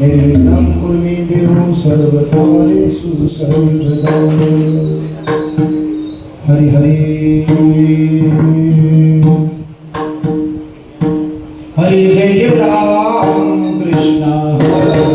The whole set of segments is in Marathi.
निर्विघ्नं कुर्मे देवो सर्वकार्येषु सर्वदा। हरि हरि हरि जय राम कृष्ण हरे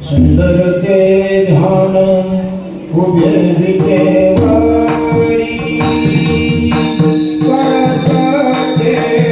सुंदर ते ध्यान उभे विटेवरी करत देवरी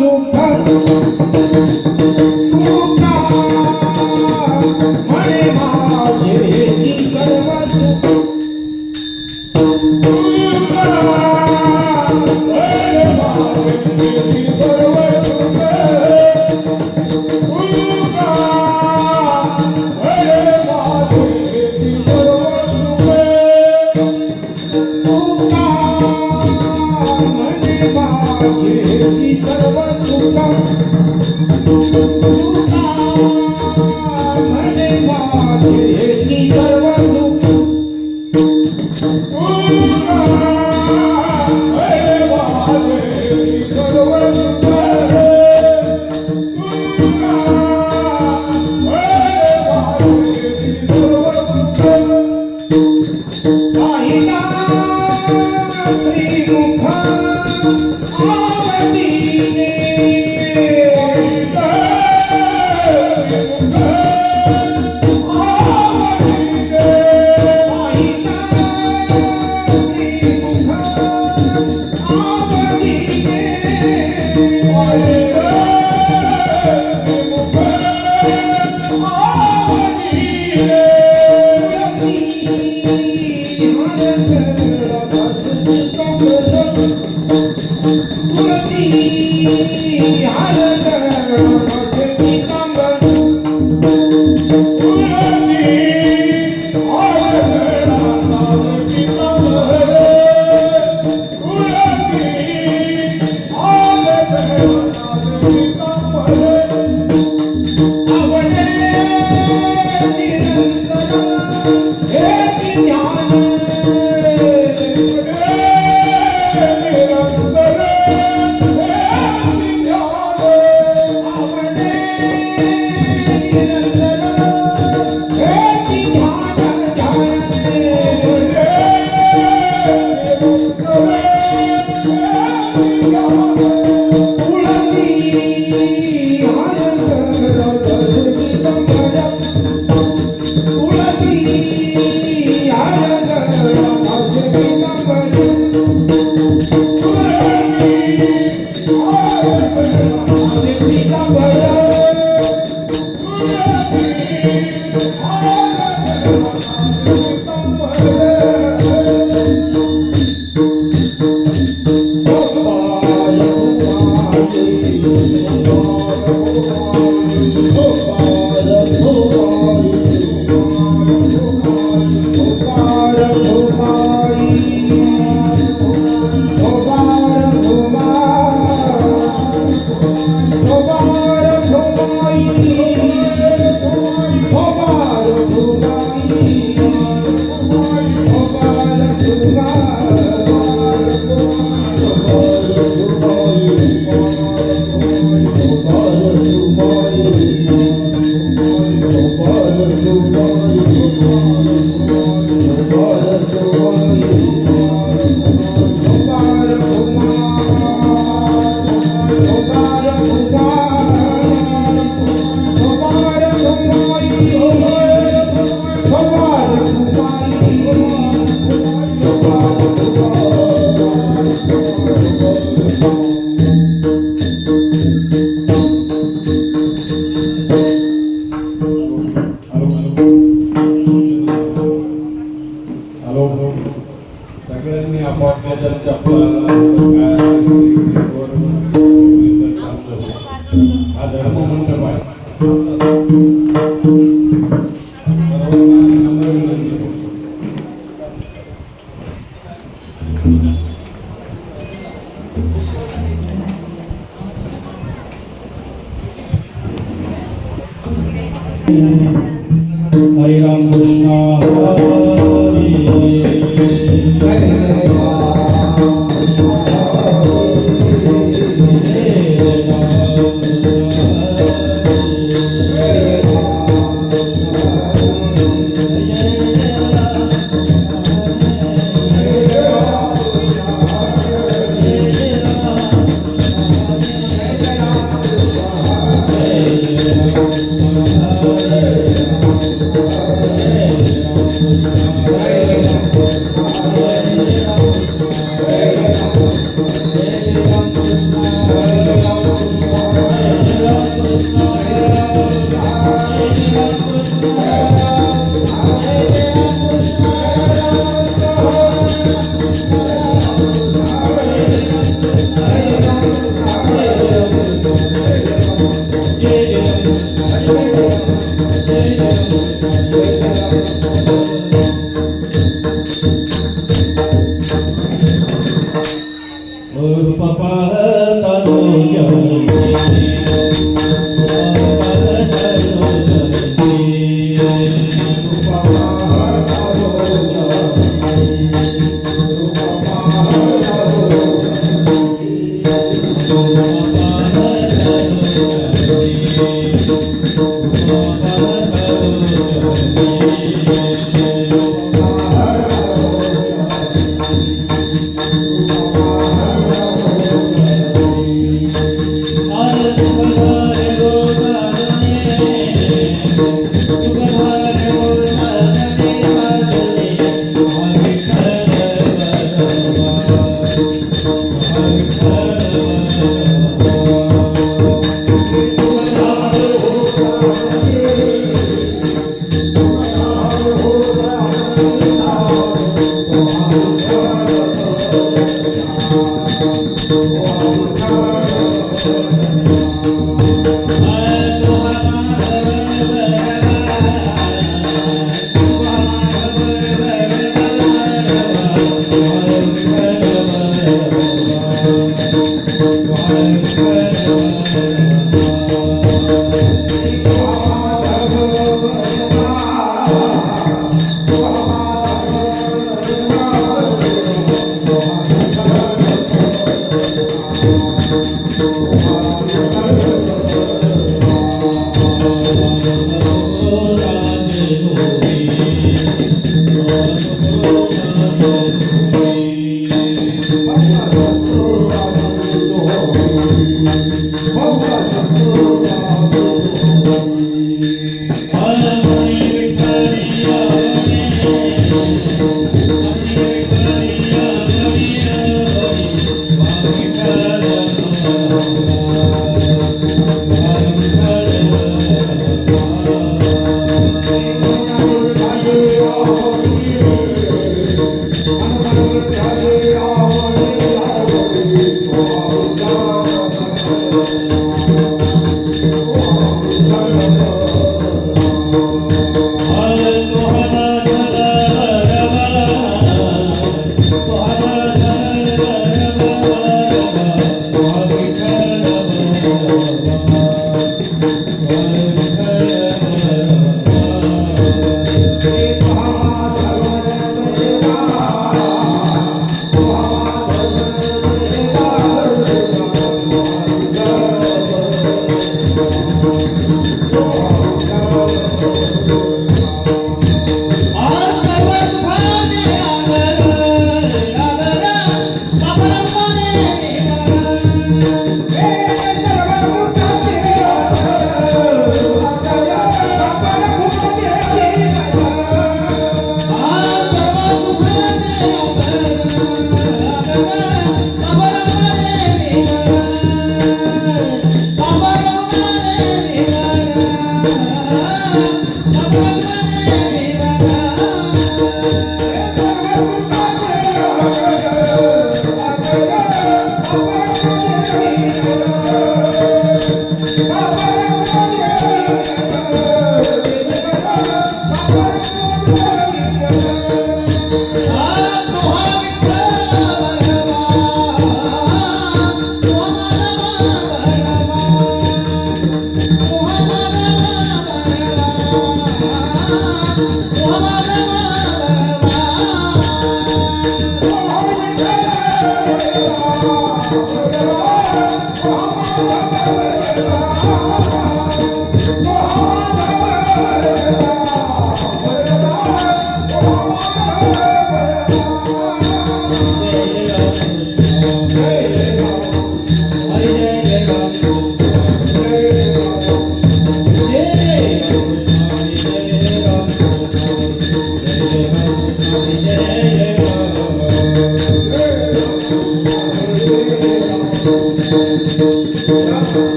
सुख तुका म्हणे माझेची सर्व सुख तुका म्हणे माझेची सर्व सुख तुका म्हणे माझेची सर्व सुख तुका म्हणे माझेची सर्व सुख तुका म्हणे माझेची सर्व सुख तुका म्हणे माझेची सर्व सुख तुका म्हणे माझेची सर्व सुख पाहिला श्रीमुख आवडीने सगळ्यांनी आपापल्या जर चपला हा धर्म मंडप आहे हरे राम कृष्ण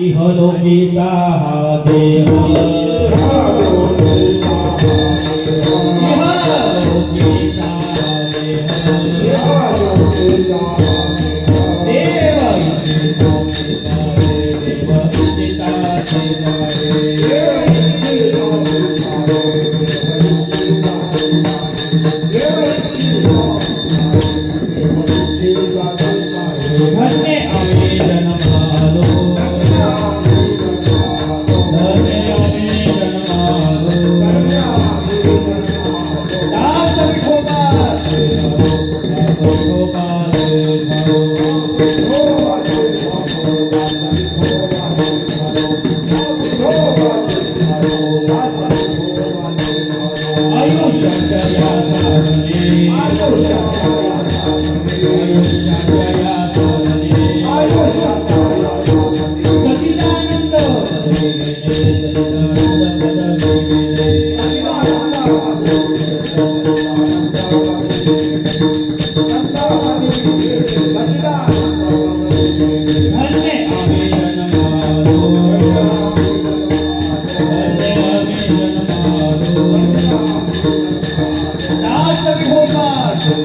इहलोकीचा हा देह इहलोकीचा हा देह देव इच्छिताचे पाहे धन्य आम्ही जन्मालो धन्य आम्ही जन्मालो दास विठोबाचे आयुष्याच्या या साधने सच्चिदानंद धन्य आम्ही जन्मालो धन्य आम्ही जन्मालो दास विठोबाचे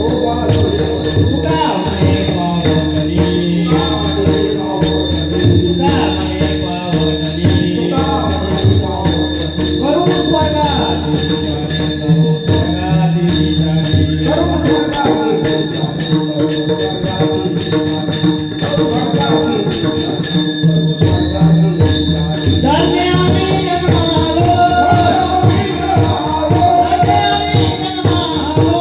तुका म्हणे पावनी तुका म्हणे पावनी करू स्वर्गाची ठिकाणी धन्य आम्ही जन्मालो धन्य आम्ही जन्मालो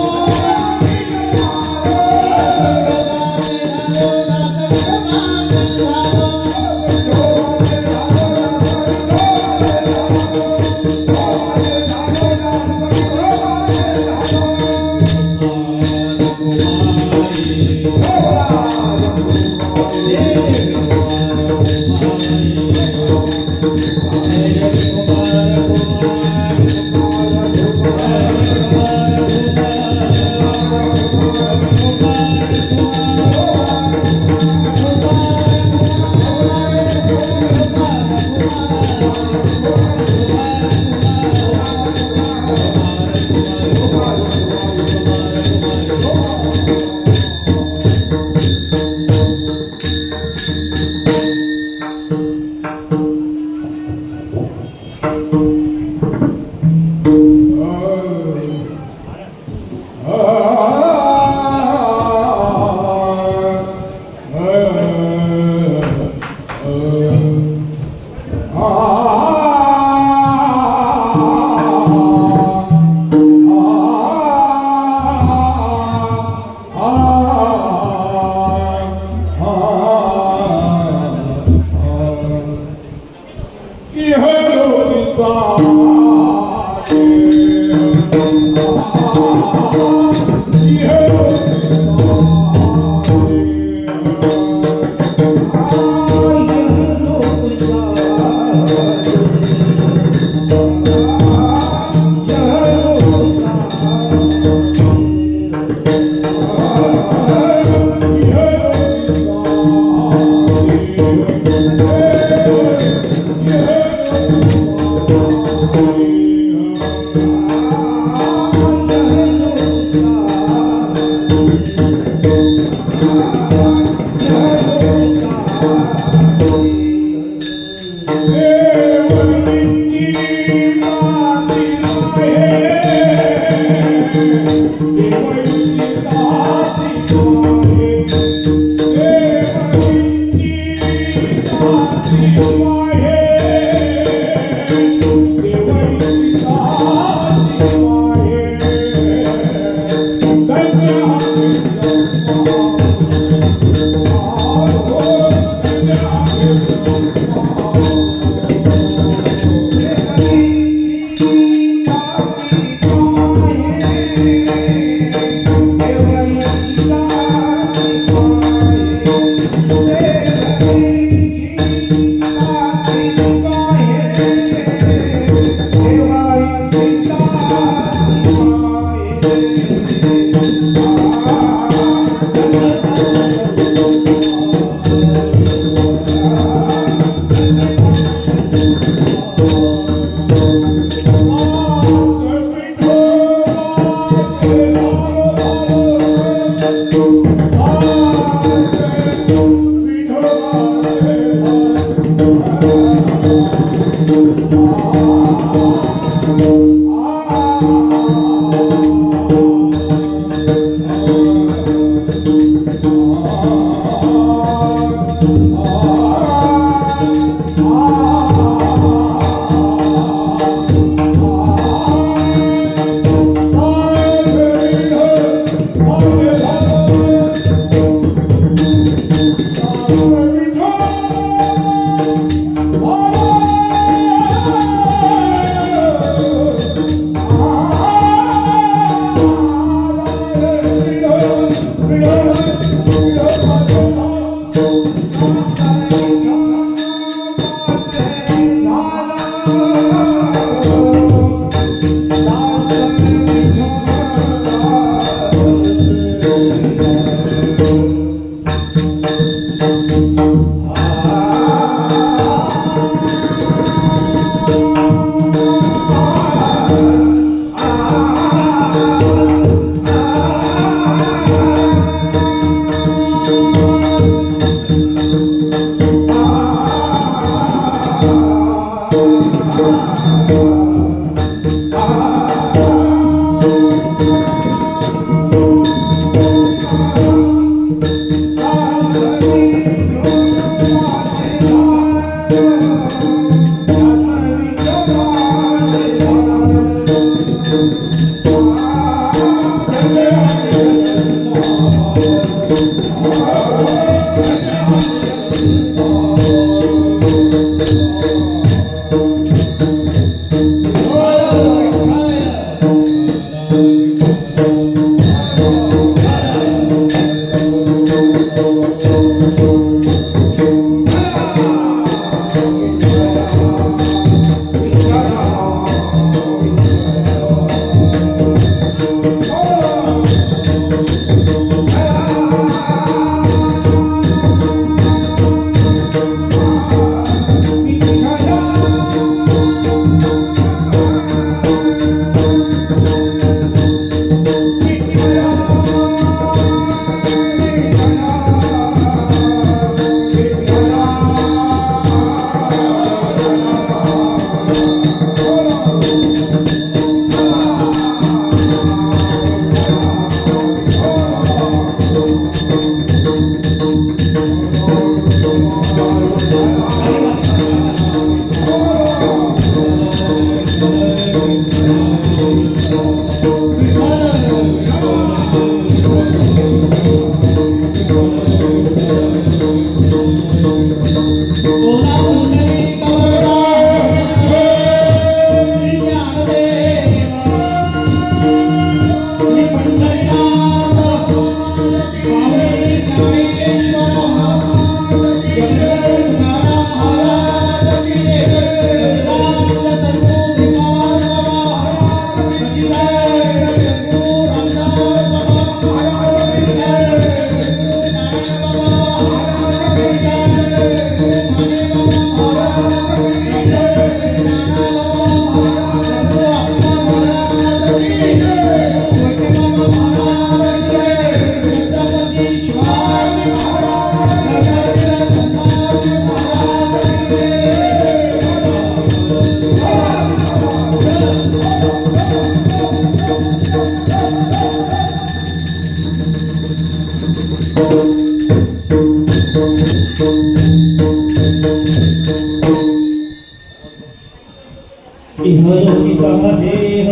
इहलोकीचा देह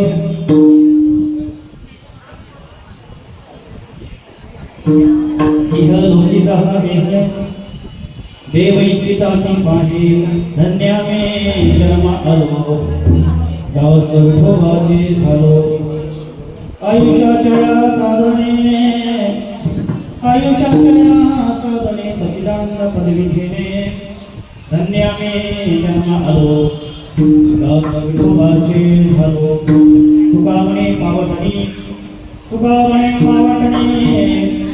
इहलोकीचा देह देव इच्छिताती माझी धन्य मे जन्म आलो दास विठोबाचे झालो आयुष्याच्या साधने सच्चिदानंद पदवी घेणे धन्य मे जन्म आलो दास विठोबाचे झालो तुकामणे पावटणी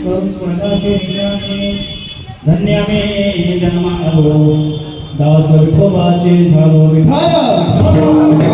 करून स्वर्गाचे ठिकाणी धन्य मे जन्म आलो दास विठोबाचे झालो विठ्ठल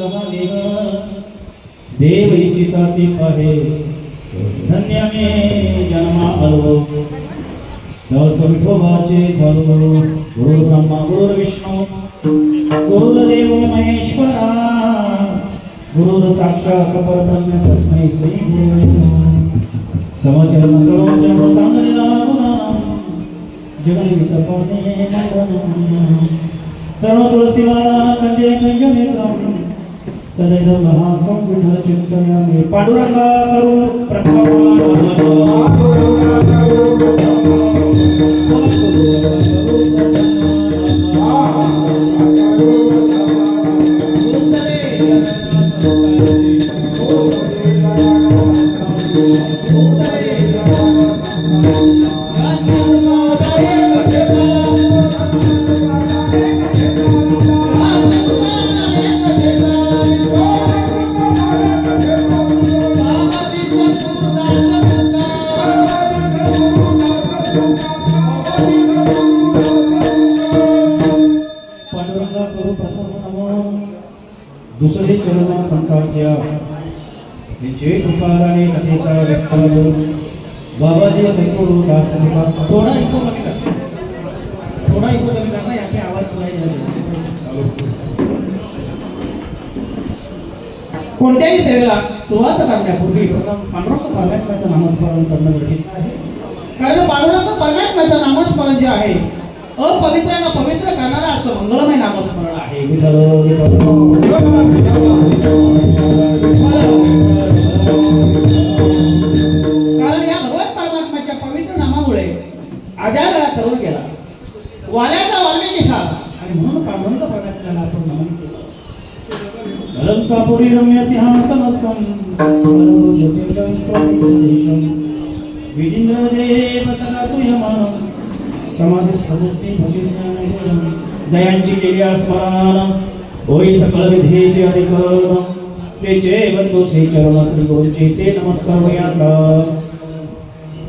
सहानेह देव इच्छिता ते पाहे धन्य मी जन्मा आलो दास विठोबाचे झालो गुरु ब्रह्मा गुरु विष्णू गुरुदेव महेश्वरा गुरु साक्षात परब्रह्म तस्मै श्री गुरु समचरण सर्वजन सांगलीला जगन्मित पाने मंगलम तरुण तुळशीवाला कंदे कंजनेत्रम सदैव महासंसुधर चिंतयामि पांडुरंगा करू पांडुरंगा करू प्रसन्न नमो दुसरे चरण संतांच्या विजय कृपाने कथेचा विस्तार बाबाजी संपूर्ण दास थोडा इको कमी करना याचे आवाज सुनाई कोणत्याही सेवेला सुरुवात करण्यापूर्वी प्रथम पांडुरंग परमात्म्याचं नामस्मरण करणं गरजेचं आहे कारण पांडुरंग परमात्म्याचं नामस्मरण जे आहे अपवित्रांना पवित्र करणारा असं मंगलमय नामस्मरण आहे कारण या भगवान परमात्म्याच्या पवित्र नामामुळे आजाराला तरुण गेला वाल्याचा वाल्मिकी झाला आणि म्हणून पांडुरंग परमात्म्याला आपण नमन केलं अलंकापुरी रम्य सिंहासनस्थं विजिंद्र देव सदा सुयमानं समाधी समुक्ती भजिष्यानं जयांची केली स्मरण होई सकल विधीचे अधिकरण तेचे बंधू श्री चरण श्री गुरुचे ते नमस्कार वयाता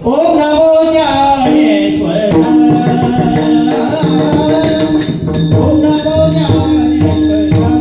ओम नमो ज्ञानेश्वर ओम नमो ज्ञानेश्वर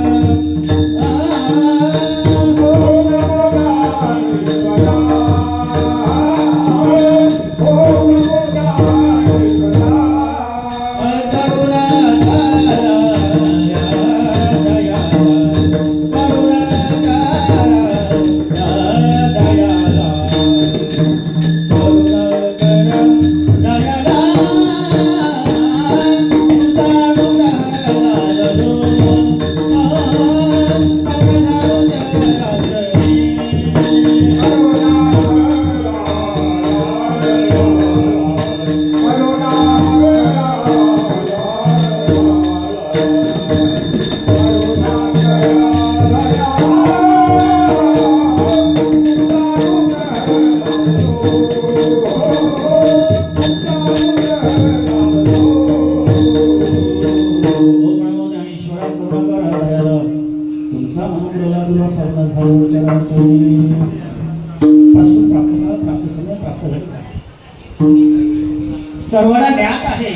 सर्वांना ज्ञात आहे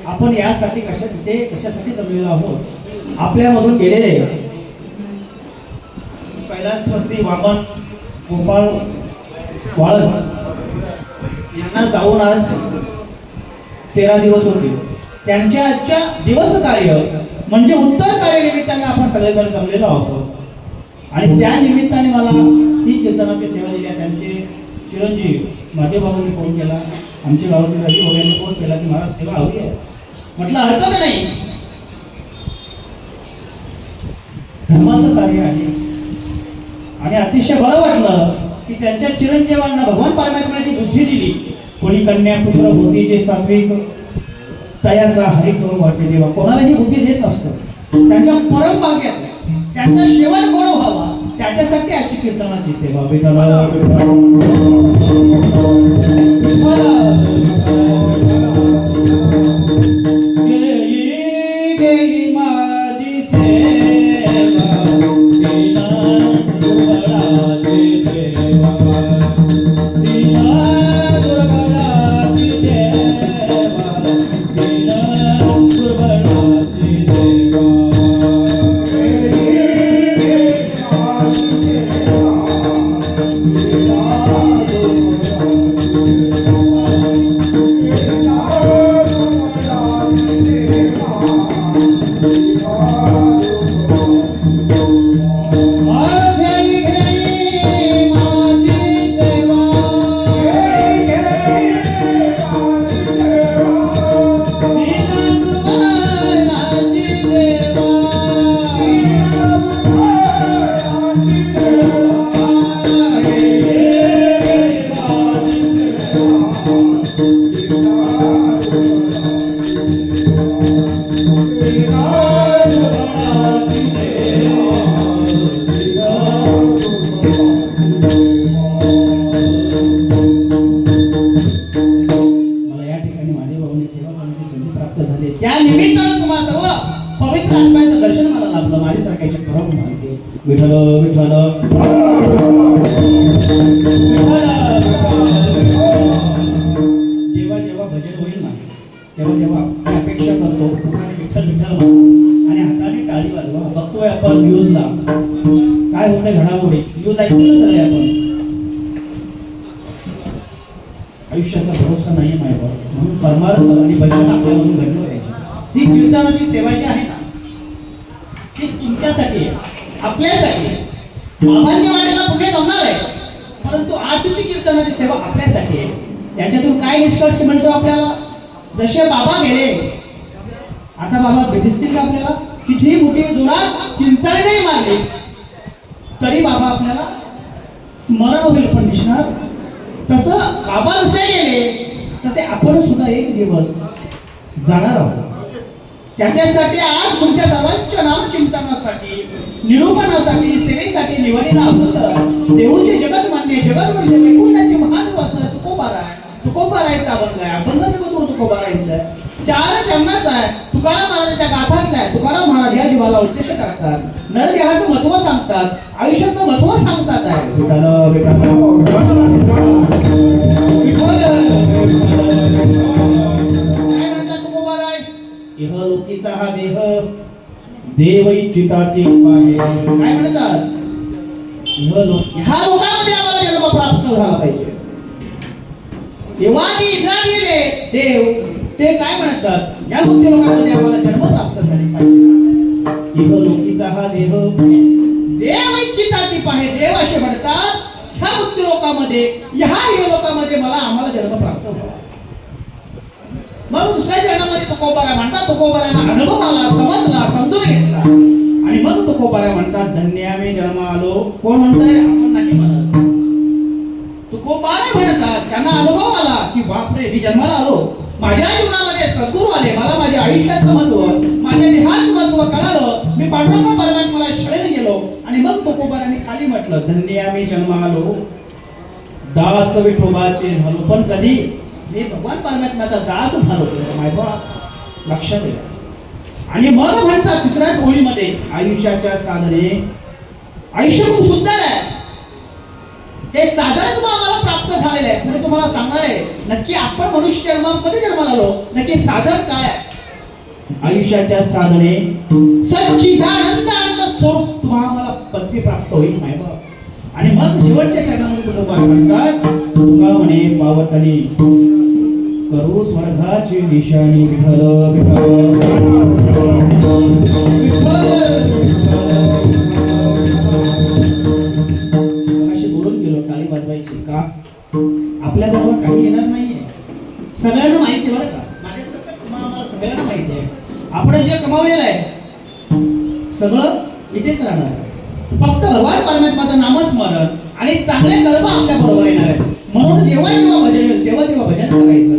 आपण यासाठी कशासाठी जमलेलो आहोत आपल्यामधून गेलेले कैलासवासी वामन गोपाळ वाळद यांना जाऊन आज 13 दिवस होते त्यांच्या आजच्या दिवस कार्य म्हणजे उत्तर कार्य निमित्ताने आपण सगळेजण जमलेलो आहोत आणि त्या निमित्ताने मला ही कीर्तनाची सेवा दिली आहे त्यांचे चिरंजीव माधवबाबांनी फोन केला आमचे गावातील राजू वगैरे फोन केला की मला सेवा हवी आहे म्हटलं हरकत नाही धर्माचं कार्य आहे आणि अतिशय बरं वाटलं की त्यांच्या चिरंजीवांना भगवान परमात्म्याने बुद्धी दिली कोणी कन्या पुत्र होती जे सात्विक तयाचा हरी करून वाटते देवा कोणालाही बुद्धी देत नसतं त्यांच्या परम भाग्यात त्यांचा शेवट गोड व्हावा त्याच्यासाठी आजची कीर्तनाची सेवा माझी सेवा विठ्ठल विठ्ठल जेव्हा जेव्हा भजन होईल ना तेव्हा जेव्हा आपण अपेक्षा करतो आणि विठ्ठल विठ्ठल म्हणतो आणि हाताने टाळी वाजवा. बघतोय आपण न्यूजला काय होतंय घडामोडी, न्यूज ऐकून सगळे आपण. आयुष्याचा भरोसा नाहीये माझ्यावर, म्हणून परमार्थ आणि भजन आपल्यामधून घडलं पाहिजे. ही कीर्तनाची सेवा जी आहे ना ती तुमच्यासाठी आहे, आपल्यासाठी आहे. बाबांच्या वाटेला पुढे जमणार आहे, परंतु आजची कीर्तनाची सेवा आपल्यासाठी आहे. याच्यातून काय निष्कर्ष मिळतो आपल्याला? जसे बाबा गेले, आता बाबा दिसतील का आपल्याला? कितीही मोठी जोरात किंचाळी जरी मारली तरी बाबा आपल्याला स्मरण होईल पण दिसणार. तसं बाबा जसे गेले तसे आपण सुद्धा एक दिवस जाणार आहोत. त्याच्यासाठी आज तुमच्या सर्वांच्या नामचिंतनासाठी, निरूपणासाठी, सेवेसाठी निवडलेला अभंग देऊचे जगत मान्य जगत म्हणजे वैकुंठाचे महान वासना तुकोबारायचा अभंग आहे. अभंग जगत तुकोबारायचा आहे, 4 चरणाचा आहे. तुकाराम महाराजांच्या गाथातला आहे. तुकाराम महाराज या जीवाला उद्देश करतात, नरदेहाचं महत्व सांगतात, आयुष्याचं महत्व सांगतात आहे. विठ्ठल इहलोकीचा हा देह देव इच्छिताची पाहे. काय म्हणतात? ह्या लोकांमध्ये आम्हाला जन्म प्राप्त झाला पाहिजे. देवानी इंद्राणी देव ते काय म्हणतात? या मुक्ती लोकांमध्ये आम्हाला जन्म प्राप्त झाले पाहिजे. इहलोकीचा हा देह देव इच्छिताची पाहे. देव असे म्हणतात ह्या मुक्ती लोकांमध्ये, ह्या लोकांमध्ये आम्हाला जन्म प्राप्त व्हावा. मग दुसऱ्या चरणामध्ये तुकोबारा म्हणतात, तुकोबारांना अनुभव आला, समजला, समजून घेतला आणि मग तुकोबारा म्हणतात धन्य मी जन्म आलो. कोण म्हणताय? आपण नाही म्हणत, तुकोबारा म्हणतात. त्यांना अनुभव आला की बापरे मी जन्माला आलो, माझ्या जीवनामध्ये सद्गुरू आले, मला माझ्या आयुष्याचं महत्व, माझ्या देहाचं महत्व कळालं, मी पांडुरंग परमात्म्याला शरण गेलो आणि मग तुकोबारांनी खाली म्हटलं धन्य मी जन्म आलो, दास विठोबाचे झालो. पण कधी? मी भगवान परमात्म्याचा दास झालो. मायबा लक्षात घ्या. आणि मग म्हणतात तिसऱ्याच ओळीमध्ये आयुष्याच्या साधने. आयुष्य खूप सुंदर आहे, ते साधन तुम्हाला प्राप्त झालेलं आहे. पुढे तुम्हाला सांगणार आहे नक्की आपण मनुष्य जन्मामध्ये जन्माला आलो, नक्की साधन काय आहे. आयुष्याच्या साधने सच्चिदानंद आनंद स्वरूप तुम्हाला पदवी प्राप्त होईल. मायबा आणि मग शेवटच्या चरणामध्ये तुकोबा म्हणतात तुका म्हणे पावतली करू स्वर्गाची निशाणी. विठ्ठल अशी बोलून गेलो, टाळी वाजवायची का? आपल्या बरोबर काही येणार नाहीये, सगळ्यांना माहिती आहे बरं का. माझ्यासारखं तुम्हाला सगळ्यांना माहिती आहे आपण जे कमावलेलं आहे सगळं इथेच राहणार आहे. फक्त भगवान परमात्म्याचं नामस्मरण आणि चांगले कर्म आपल्या बरोबर येणार आहे. म्हणून जेव्हा जेव्हा भजन येईल तेव्हा तेव्हा भजन करायचं.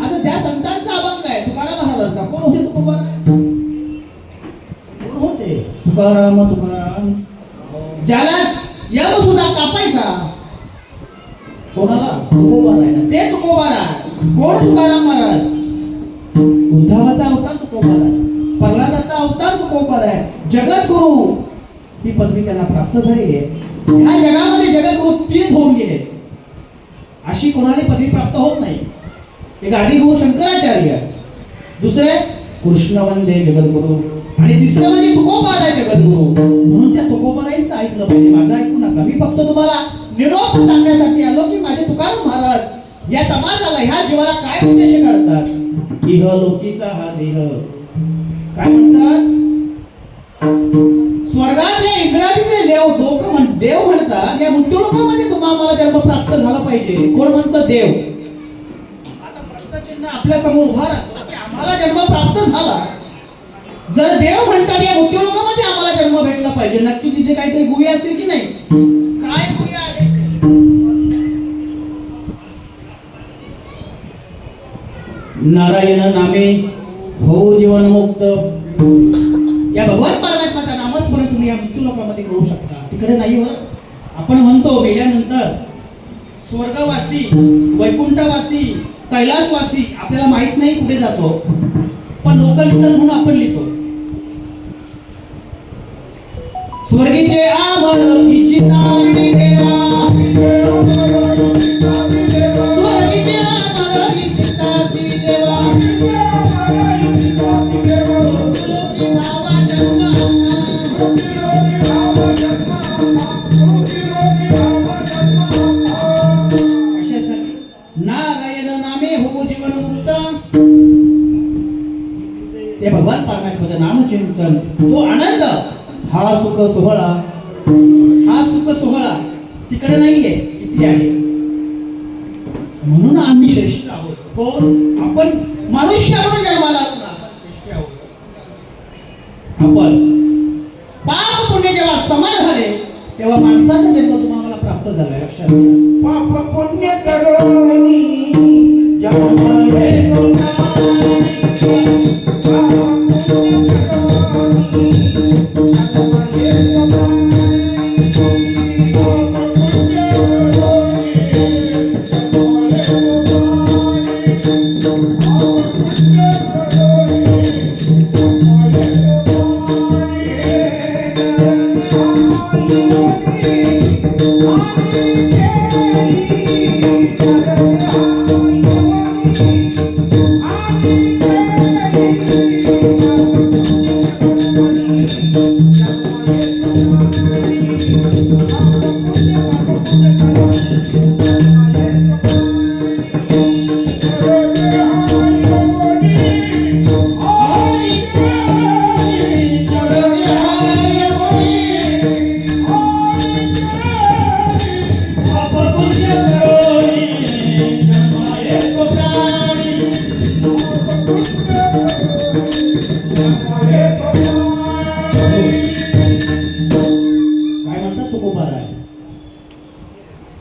आता ज्या संतांचा अभंग आहे तुकाराम महाराजांचा, कोण होते तुकोबारा? कोण होते? तुकाराम तुकाराम. ज्याला यम सुद्धा कापायचा कोणाला? तुकोबारा आहे ना, ते तुकोबारा. कोण? तुकाराम महाराज. उद्धवाचा अवतार तुकोबारा आहे, प्रल्हादाचा अवतार तुकोबारा आहे, जगद्गुरु. ही पदवी त्यांना प्राप्त झाली आहे. ह्या जगामध्ये जगद्गुरु 3 होऊन गेले, अशी कोणाला पदवी प्राप्त होत नाही. एक आदिगुरु शंकराचार्य, दुसरे कृष्ण वंदे जगद्गुरु आणि तिसरं म्हणजे तुकोबारा जगद्गुरु. म्हणून त्या तुकोबारांचं ऐकलं पाहिजे, माझं ऐकू नका. मी फक्त तुम्हाला निरोप सांगण्यासाठी आलो की माझे तुकाराम महाराज या समाजाला, ह्या जीवाला काय उद्देश करतात. इहलोकीचा हा देह काय म्हणतात? स्वर्गाचे इंद्राचे देव म्हणतात या मृत्यूलोकामध्ये तुम्हाला जन्म प्राप्त झाला पाहिजे. कोण म्हणतं? देव. आता प्रश्नचिन्ह आपल्या समोर उभा राहतो की आम्हाला जन्म प्राप्त झाला, जर देव म्हणतात या मृत्यूलोकामध्ये आम्हाला जन्म भेटला पाहिजे, नक्की तिथे काहीतरी गुही असेल की नाही? काय गुही आहे? नारायण नामे हो जीवन मुक्त. या भगवान परमात्म्याचा नामस्मरण तुम्ही या मृत्यू लोकांमध्ये करू शकता. तिकडे नाही वर आपण म्हणतो मेल्यानंतर स्वर्गवासी, वैकुंठवासी, कैलासवासी आपल्याला माहित नाही कुठे जातो, पण लोक लिहितात म्हणून आपण लिहितो. स्वर्गीचे आमर इच्छितानी देवा, स्वर्गीचे आमर इच्छितानी देवा, लोकी भावा जन्म कशासाठी? नारायण नामे हो जीवन मुक्त. ते भगवान परमात्म्याचं नामचिंतन, तो आनंद, हा सुख सोहळा, हा सुख सोहळा तिकडे नाहीये, इथे आहे. म्हणून आम्ही श्रेष्ठ आहोत. कोण? आपण मनुष्य म्हणून जन्माला आलो ना, आपण श्रेष्ठ आहोत. आपण पाप पुण्य जेव्हा समान झाले तेव्हा माणसाचा जन्म तुम्हाला प्राप्त झाला. लक्षात घ्या. पाप पुण्य करोनी जन्म येतो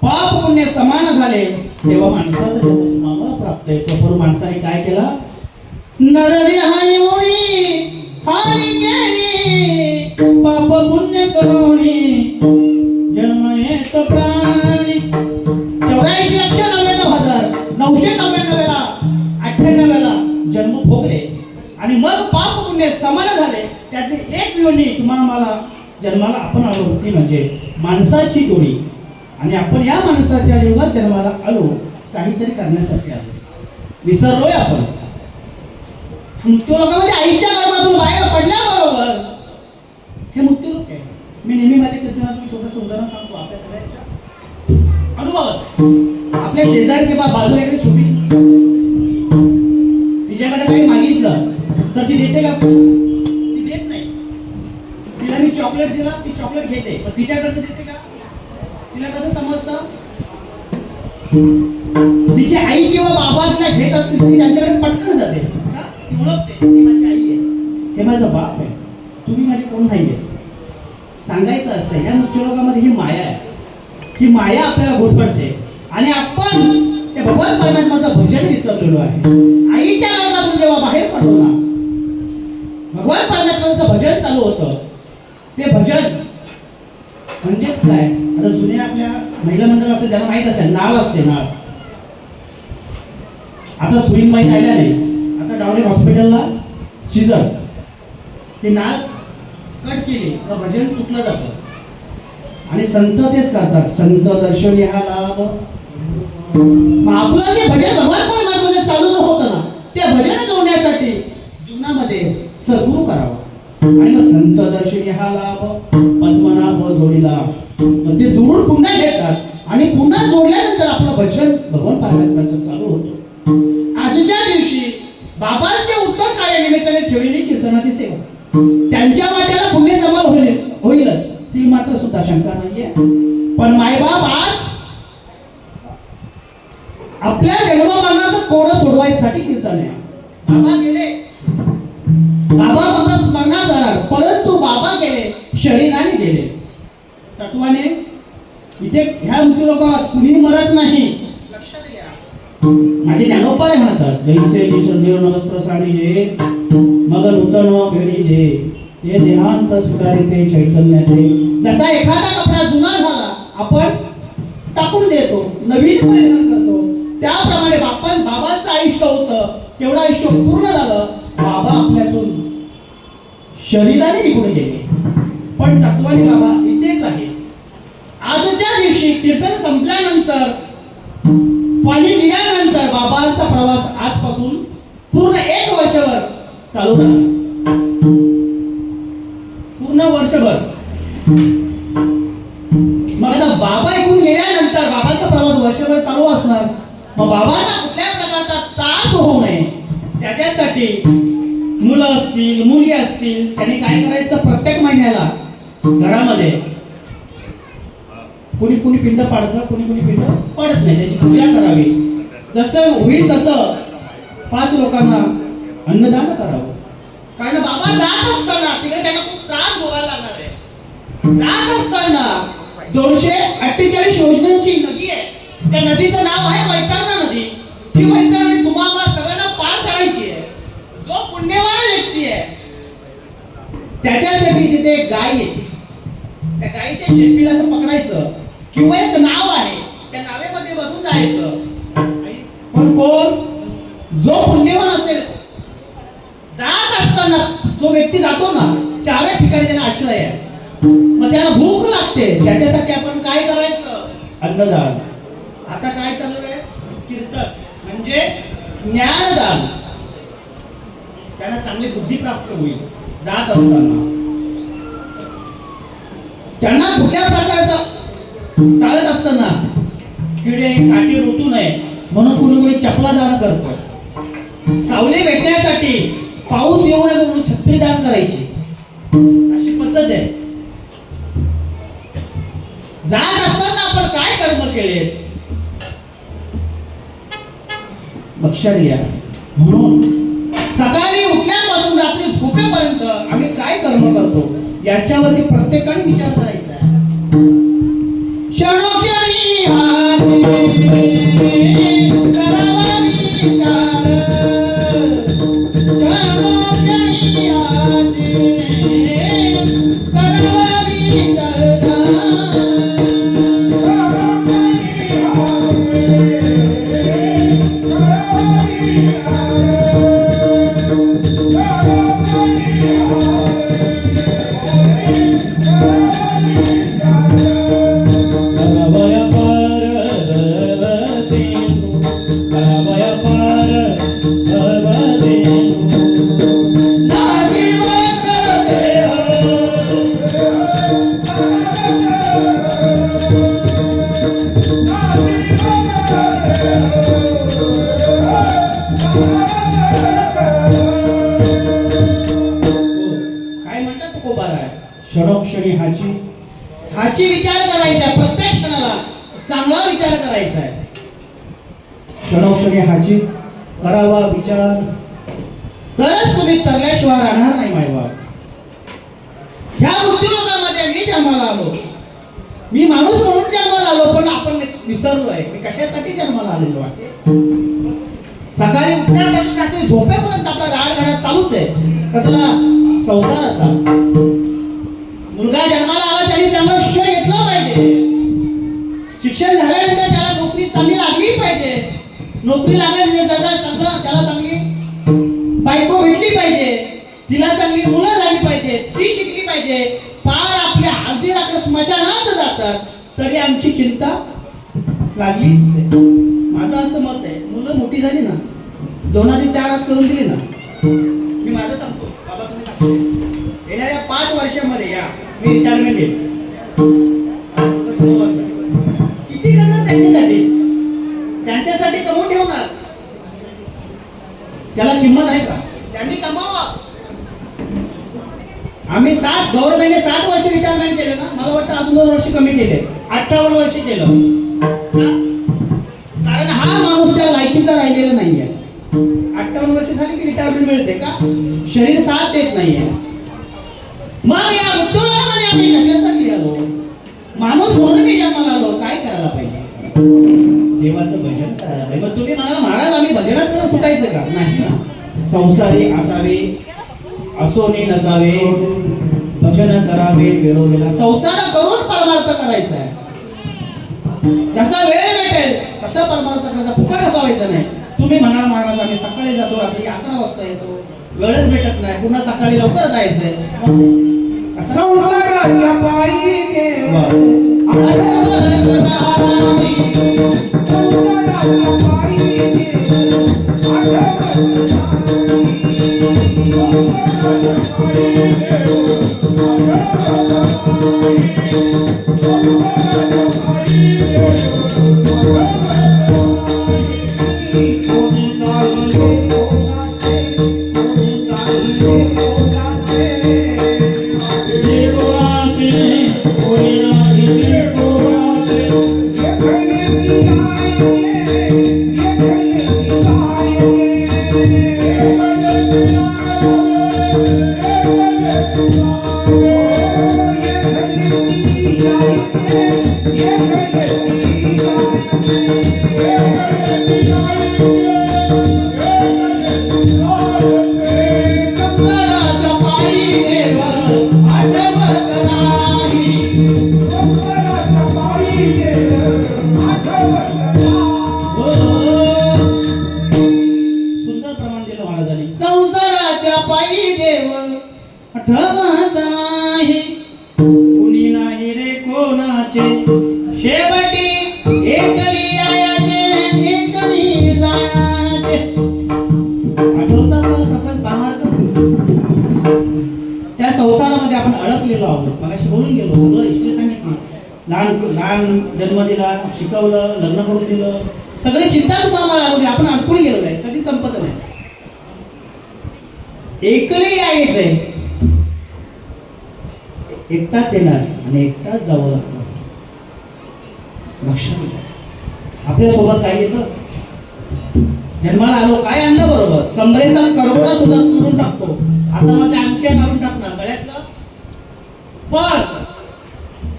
पाप पुण्य समान झाले तेव्हा माणसाचा जन्म तुम्हाला प्राप्त आहे. तो माणसाने काय केला? नरदेहानी ओळी हानी केली, पाप पुण्य करोनी जन्म येतो प्राणी. 84,99,999 98 जन्म भोगले आणि मग पाप पुण्य समान झाले. त्यातली एक योनी तुम्हाला मला जन्माला आपण आलो होती, म्हणजे माणसाची जोडी. आणि आपण या माणसाच्या जीवनात जन्माला आलो काहीतरी करण्यासाठी आलो. विसरलोय आपण. मृत्यूलोकामध्ये आईच्या गर्भातून बाहेर पडल्याबरोबर हे मृत्यूलोक आहे. मी नेहमी माझ्या कीर्तनातून छोटंसं उदाहरण सांगतो आपल्या सगळ्यांच्या अनुभवाचं. आपल्या शेजारी किंवा बाजूला एखादी छोटी तिच्याकडे काही मागितलं तर ती देते का? ती देत नाही. तिला मी चॉकलेट दिला, ती चॉकलेट घेते, पण तिच्याकडचं देते का? तिला कसं समजतं? तिची आई किंवा बाबा तिला घेत असतील, ती त्यांच्याकडे पटकन जाते. ती ओळखते, ती माझी आई आहे, हे माझं बाप आहे, तुम्ही माझे कोण नाहीये सांगायचं असतं. ह्या मृत्यूलोकामध्ये ही माया आहे. ही माया आपल्याला घोटपडते आणि आपण त्या भगवान परमात्म्याचं भजन विसरलेलो आहे. आईच्या गर्भातून जेव्हा बाहेर पडलो ना, भगवान परमात्म्याचं भजन चालू होतं. ते भजन म्हणजेच काय? आता जुन्या आपल्या महिला मंडळ असेल त्यांना माहित असेल, नाळ असते, नाळ. आता सुईन माहीत आल्या नाही. आता डावले हॉस्पिटलला शिजर ते नाळ कट केली तर भजन तुटलं जातं. आणि संत तेच करतात, संत दर्शन हा लाभ. आपलं जे भजन भगवान परमात्म्याचं चालू होतं ना, ते भजन जोडण्यासाठी जीवनामध्ये सद्गुरू करावा. आणि मग संत दर्शनी हा लाभ पद्मनाभ जोडीला ते जोडून पुन्हा घेतात आणि पुन्हा जोडल्यानंतर आपलं भजन भगवान परमात्म्याचं चालू होतं. आजच्या दिवशी बाबांच्या उत्तर कार्यानिमित्ताने ठेवलेली कीर्तनाची सेवा, त्यांच्या वाट्याला पुण्य जमा होईलच, ती मात्र सुद्धा शंका नाहीये. पण मायबाप आज आपल्या जन्ममरणाचं कोडं सोडवायसाठी कीर्तन आहे. बाबा गेले, बाबा फक्त स्मरणात राहणार, परंतु बाबा गेले शरीराने गेले. तत्वाने इथे ह्या मृत्यूलोकात कुणी मरत नाही. लक्षात घ्या. माझे ज्ञानोबा म्हणतात, जैसे संजीव नमस्त्र साडीजे मग नूतन भेडीजे हे देहांत स्वीकारिते चैतन्याचे. जसा एखादा कपडा जुना झाला आपण टाकून देतो, नवीन परिधान करतो, त्याप्रमाणे बाबांचं आयुष्य होतं, तेवढं आयुष्य पूर्ण झालं. बाबा आपल्यातून शरीराने निघून गेले, पण तत्वाने बाबा इथेच आहे. आजच्या दिवशी कीर्तन संपल्यानंतर, पाणी दिल्यानंतर बाबांचा प्रवास आजपासून पूर्ण 1 वर्षभर चालू राहणार. पूर्ण वर्षभर. मग आता बाबा इकडून गेल्यानंतर बाबांचा प्रवास वर्षभर चालू असणार. मग बाबांना कुठल्या प्रकारचा त्रास होऊ नये त्याच्यासाठी मुलं असतील, मुली असतील, त्यांनी काय करायचं, प्रत्येक महिन्याला घरामध्ये कुणी कुणी पिंड पाडतं, कुणी कुणी पिंड पाडत नाही, त्याची पूजा करावी. जसं होईल तसं 5 लोकांना अन्नदान करावं. कारण बाबा जात असताना तिकडे त्यांना खूप त्रास भोगायला लागणार आहे. जात असताना 248 योजनेची नदी आहे. त्या नदीचं नाव आहे वैतरणा नदी. ती वैतरणा नदी तुम्हाला सगळ्यांना पार करायची आहे. जो पुण्यवान व्यक्ती आहे त्याच्यासाठी तिथे एक गाय येते. त्या गायीच्या शेपटीला असं पकडायचं किंवा एक नाव आहे, त्या नावेमध्ये बसून जायचं. पण कोण, जो पुण्यवान असेल, जात असताना जो व्यक्ती जातो ना, 4 ठिकाणी त्याला आश्रय आहे. मग त्याला भूक लागते, त्याच्यासाठी आपण काय करायचं, अन्नदान. आता काय चालू आहे, कीर्तन म्हणजे ज्ञानदान. त्यांना चांगली बुद्धी प्राप्त होईल. जात असताना त्यांना कुठल्या प्रकारचं चालत असताना किडे काटे रोटू नये म्हणून कुणी कुणी चपला दान करतो. सावली भेटण्यासाठी, पाऊस येऊ नये म्हणून छत्री दान करायची, अशी पद्धत आहे. जात असताना आपण काय कर्म केले लक्षात घ्या. म्हणून सकाळी उठल्यापासून रात्री झोपेपर्यंत आम्ही काय कर्म करतो याच्यावरती प्रत्येकाने विचार करायचा आहे. क्षणोक्षणी करावा विचार, क्षणोक्षणी करावा विचार. क्षणोक्षणी हाची विचार करायचा. प्रत्येक क्षणाला चांगला विचार करायचा आहे. क्षणोक्षणी हाची करावा विचार, तरच तुम्ही तरल्याशिवाय राहणार नाही. मायवा, ह्या मृत्यूलोकामध्ये मी जन्माला आलो, मी माणूस म्हणून जन्माला आलो, पण आपण विसरलोय मी कशासाठी जन्माला आलेलो आहे. सकाळी उठल्यापासून रात्री झोपेपर्यंत आपला राडगाडा चालूच आहे. कसला, संसाराचा. मुलगा जन्माला आला, त्यांनी चांगलं शिक्षण घेतलं पाहिजे. शिक्षण झाल्यानंतर त्याला नोकरी चांगली लागली पाहिजे. नोकरी लागल्यानंतर त्याला चांगली बायको भेटली पाहिजे, तिला चांगली मुलं झाली पाहिजे, ती शिकली पाहिजे. पार आपल्या अर्धी रात्र स्मशानात जातात तरी आमची चिंता लागलीच आहे. माझं असं मत आहे, मुलं मोठी झाली ना, 2004 हात करून दिली ना, मी माझं सांगतो बाबा, तुम्ही सांगतो येणाऱ्या 5 वर्षामध्ये या मी रिटायरमेंट घेईन. किती करणार त्यांच्यासाठी, त्यांच्यासाठी कमवून ठेवणार. त्याला किंमत आहे का, त्यांनी कमावा. आम्ही 2 महिने 60 वर्ष रिटायरमेंट केले ना, मला वाटतं अजून 2 वर्ष कमी केले, 58 वर्ष केलं. कारण हा माणूस त्या लायकीचा राहिलेला नाहीये. 58 वर्ष झाली की रिटायरमेंट मिळते का, शरीर साथ देत नाहीये. मग या मृत्यूमध्ये आम्ही कशासाठी आलो, माणूस म्हणून मी जन्माला आलो, काय करायला पाहिजे, देवाचं भजन करायला पाहिजे. मग तुम्ही म्हणाला महाराज आम्ही भजनच करून सुटायचं का, नाही ना. संसारी असावे, असोने नसावे, भजन करावे वेळोवेळा. संसार करून परमार्थ करायचा आहे. जसा वेळ भेटेल असं परमार्थ करायचा, फुकट घालवायचं नाही. तुम्ही म्हणाल महाराज आम्ही सकाळी जातो रात्री 11 वाजता येतो, वेळच भेटत नाही, पुन्हा सकाळी लवकर जायचंय. संसाराच्या पायी देव संसाराच्या पायी आठवत नाही, कुणी नाही रे कोणाचे, शेवटी एकली यायचे एकली जायचे. आठवतात का प्रपंच भावार्थ? त्या संसारामध्ये आपण अडकलेलो आहोत. मगाशी बोलून गेलो, सगळं हिस्ट्री सांगितली. लहान लहान जन्म दिला, शिकवलं, लग्न करून दिलं, सगळी चिंता तुम्हाला लावली, आपण अडकून गेलो आहे, कधी संपत नाही. एकले यायचंय, एकटाच येणार आणि एकटाच जावं लागतं. लक्षात घ्या, आपल्या सोबत काय येतं? जन्माला आलो, काय आणलं बरोबर? कमरेचा करवडा सुद्धा करून टाकतो, हातामध्ये अंगठ्या मारून टाकणार, गळ्यातलं पण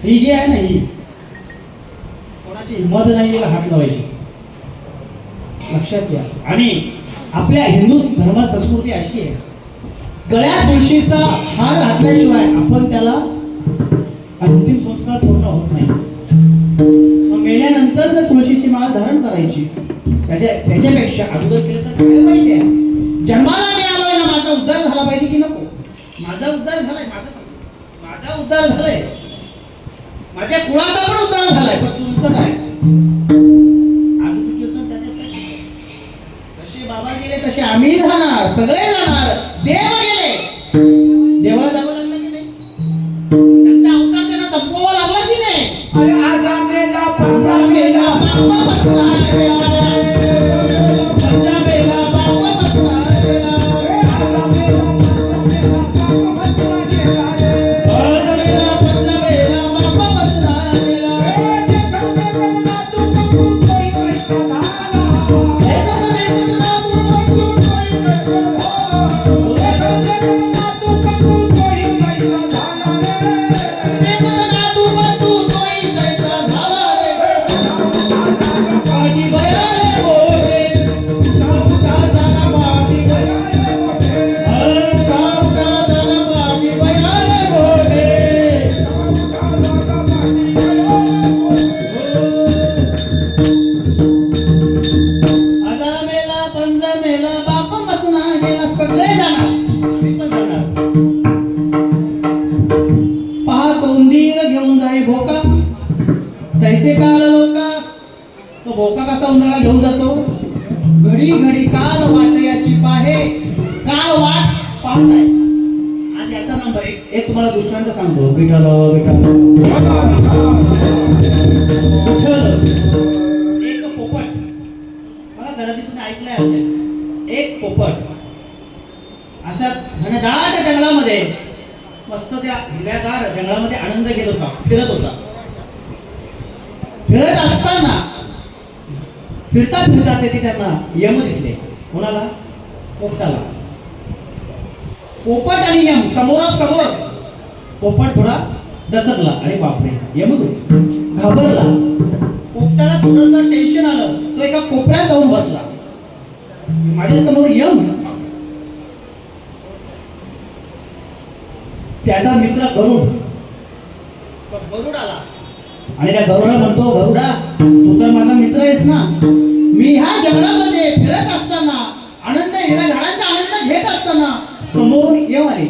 ही जी आहे ना, ही कोणाची हिंमत नाही हात लावायची. लक्षात घ्या. आणि आपल्या हिंदू धर्म संस्कृती अशी आहे, गळ्यात तुळशीचा हार घातल्याशिवाय आपण त्याला अंतिम संस्कार पूर्ण होत नाही. मग मेल्यानंतर जर तुळशीची माळ धारण करायची, त्याच्यापेक्षा अगोदर केलं तर काय वाईट आहे? जन्माला मिळालोय ना, माझा उद्धार झाला पाहिजे की नको? माझा उद्धार झालाय, माझा उद्धार झालाय, माझ्या कुळाचा पण उद्धार झालाय, पण तुमचं काय? आजचं कीर्तन त्याच्यासाठी. जसे बाबा गेले तसे आम्ही जाणार, सगळे जाणार. देव गेले, देवाला जावं लागलं की नाही? त्यांचा अवतार त्यांना संपवावा लागला की नाही? अरे आजा मेला पंजा मेला बाप्पा बसला गेला, पंजा मेला, बाप्पा बसला गेला, आजा मेला पंजा मेला पंजा मेला, पंजा मेला, बाप्पा बसला गेला. तैसे काल लोका, तो भोका कसा उन्हाळा घेऊन जातो? घडी घडी काल वाटयाची पाहे, काल वाट पाहताय. आज याचा नंबर एक तुम्हाला दृष्टांत सांगतो. विठ्ठल विठ्ठल विठ्ठल, एक पोपट, मला घरात तुम्ही ऐकलंय असेल, एक पोपट असा घनदाट जंगलामध्ये मस्त त्या हिरव्यागार जंगलामध्ये आनंद घेत होता, फिरत होता. फिरत असताना फिरता फिरता तेथे त्यांना यम दिसले. कोणाला? पोपटाला. पोपट आणि यम समोरासमोर. पोपट थोडा दचकला, अरे बापरे, यमदूत घाबरला. पोपटाला थोडंसं टेन्शन आलं, तो एका कोपऱ्यात जाऊन बसला. माझ्या समोर यम, त्याचा मित्र गरुड आला आणि त्या गरुडा म्हणतो, गरुडा तू तर माझा मित्र आहेस ना. मी ह्या जंगलामध्ये फिरत असताना आनंद हिरव्या झाडांचा आनंद घेत असताना समोरून येऊ आले.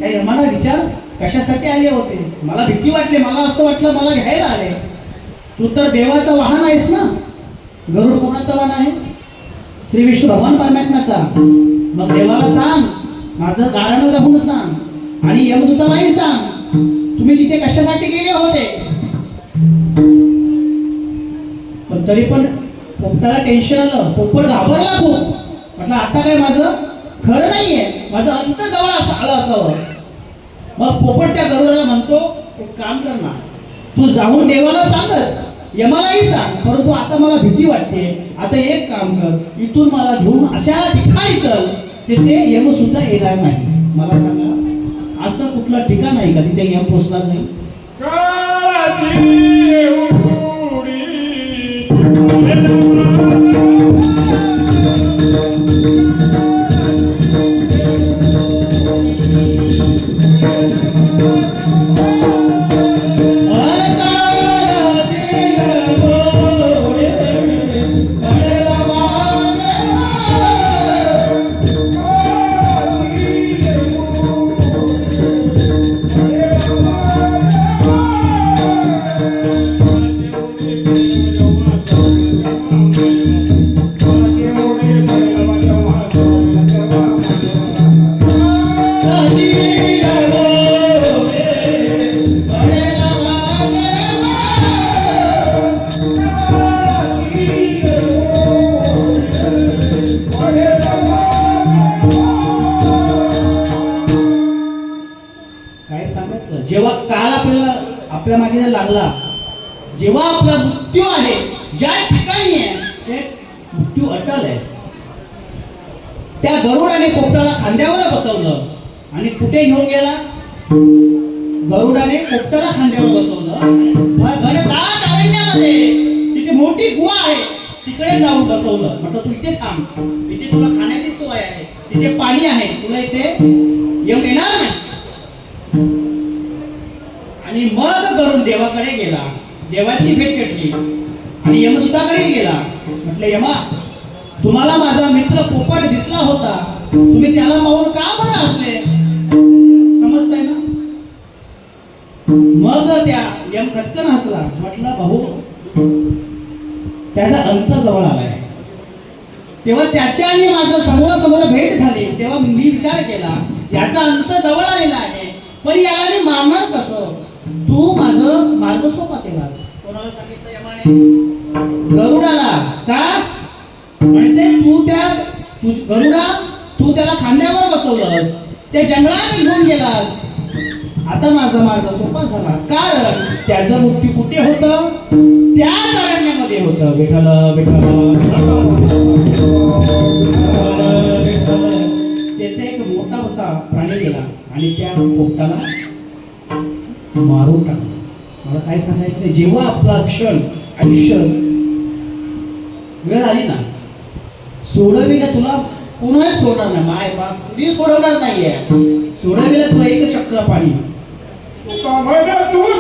त्या यमाला विचार कशासाठी आले होते. मला भीती वाटली. मला असं वाटलं मला घ्यायला आले. तू तर देवाचं वाहन आहेस ना. गरुड कोणाचं वाहन आहे? श्री विष्णू भगवान परमात्म्याचा. मग देवाला सांग, माझं गारणं जपून सांग आणि यमदूतालाही सांग तुम्ही तिथे कशासाठी गेले होते. पण तरी पण पोपटाला टेन्शन आलं. पोपट घाबरला खूप. म्हटलं आता काय माझं खरं नाहीये, माझं अंत जवळ आलं असावं. मग पोपट त्या गरुडाला म्हणतो, एक काम कर ना, तू जाऊन देवाला सांगच, यमालाही सांग, परंतु आता मला भीती वाटते. आता एक काम कर, इथून मला घेऊन अशा ठिकाणी चल तिथे यम सुद्धा येणार नाही. मला सांगा असं कुठलं ठिकाण आहे का तिथे यम पोचणार नाही? काळाची उडी जेव्हा काळ आपल्या मागे लागला, जेव्हा आपला मृत्यू आहे, ज्या ठिकाणी आहे ते मृत्यू अटल आहे. त्या गरुडाने पोपटाला खांद्यावर बसवलं आणि कुठे घेऊन गेला? गरुडाने पोपटाला खांद्यावर बसवलं. घनदाट अरण्यामध्ये तिथे मोठी गुहा आहे, तिकडे जाऊन बसवलं. म्हटलं तू इथे थांब, इथे तुला खाण्याची सोय आहे, तिथे पाणी आहे, तुला इथे येऊन येणार नाही. आणि मग गरुड देवाकडे गेला, देवाची भेट घेतली आणि यमदूताकडे गेला. म्हटले यमा, तुम्हाला माझा मित्र पोपट दिसला होता, तुम्ही त्याला पाहून का बरं हसले? समजताय ना? मग त्या यम खटकन हसला. म्हटलं भाऊ, त्याचा अंत जवळ आलाय. तेव्हा त्याच्या आणि माझं समोरासमोर भेट झाली. तेव्हा मी विचार केला याचा अंत जवळ आलेला आहे, पण याला मी मारणार कसं? तू माझं मार्ग सोपा केलास. कोणाला सांगितलं यमाने? गरुडाला. का म्हणते गरुडा तू त्याला खांद्यावर बसवलंस, त्या जंगलात घेऊन गेलास. आता माझा मार्ग सोपा झाला, कारण त्याचं मृत्यू कुठे होतं? त्या अरण्यामध्ये होतं. विठ्ठल तेथे एक मोठा असा प्राणी गेला आणि त्या पोपटाला मारून टाकलं. मला काय सांगायचंय, जेव्हा आपला क्षण आयुष्य वेळ आली ना, सोडविला तुला कोणाच सोडणार नाही. माय बाप कुणी सोडवणार नाहीये. सोडविला तुला एक चक्र पाणी सोडविला कोणी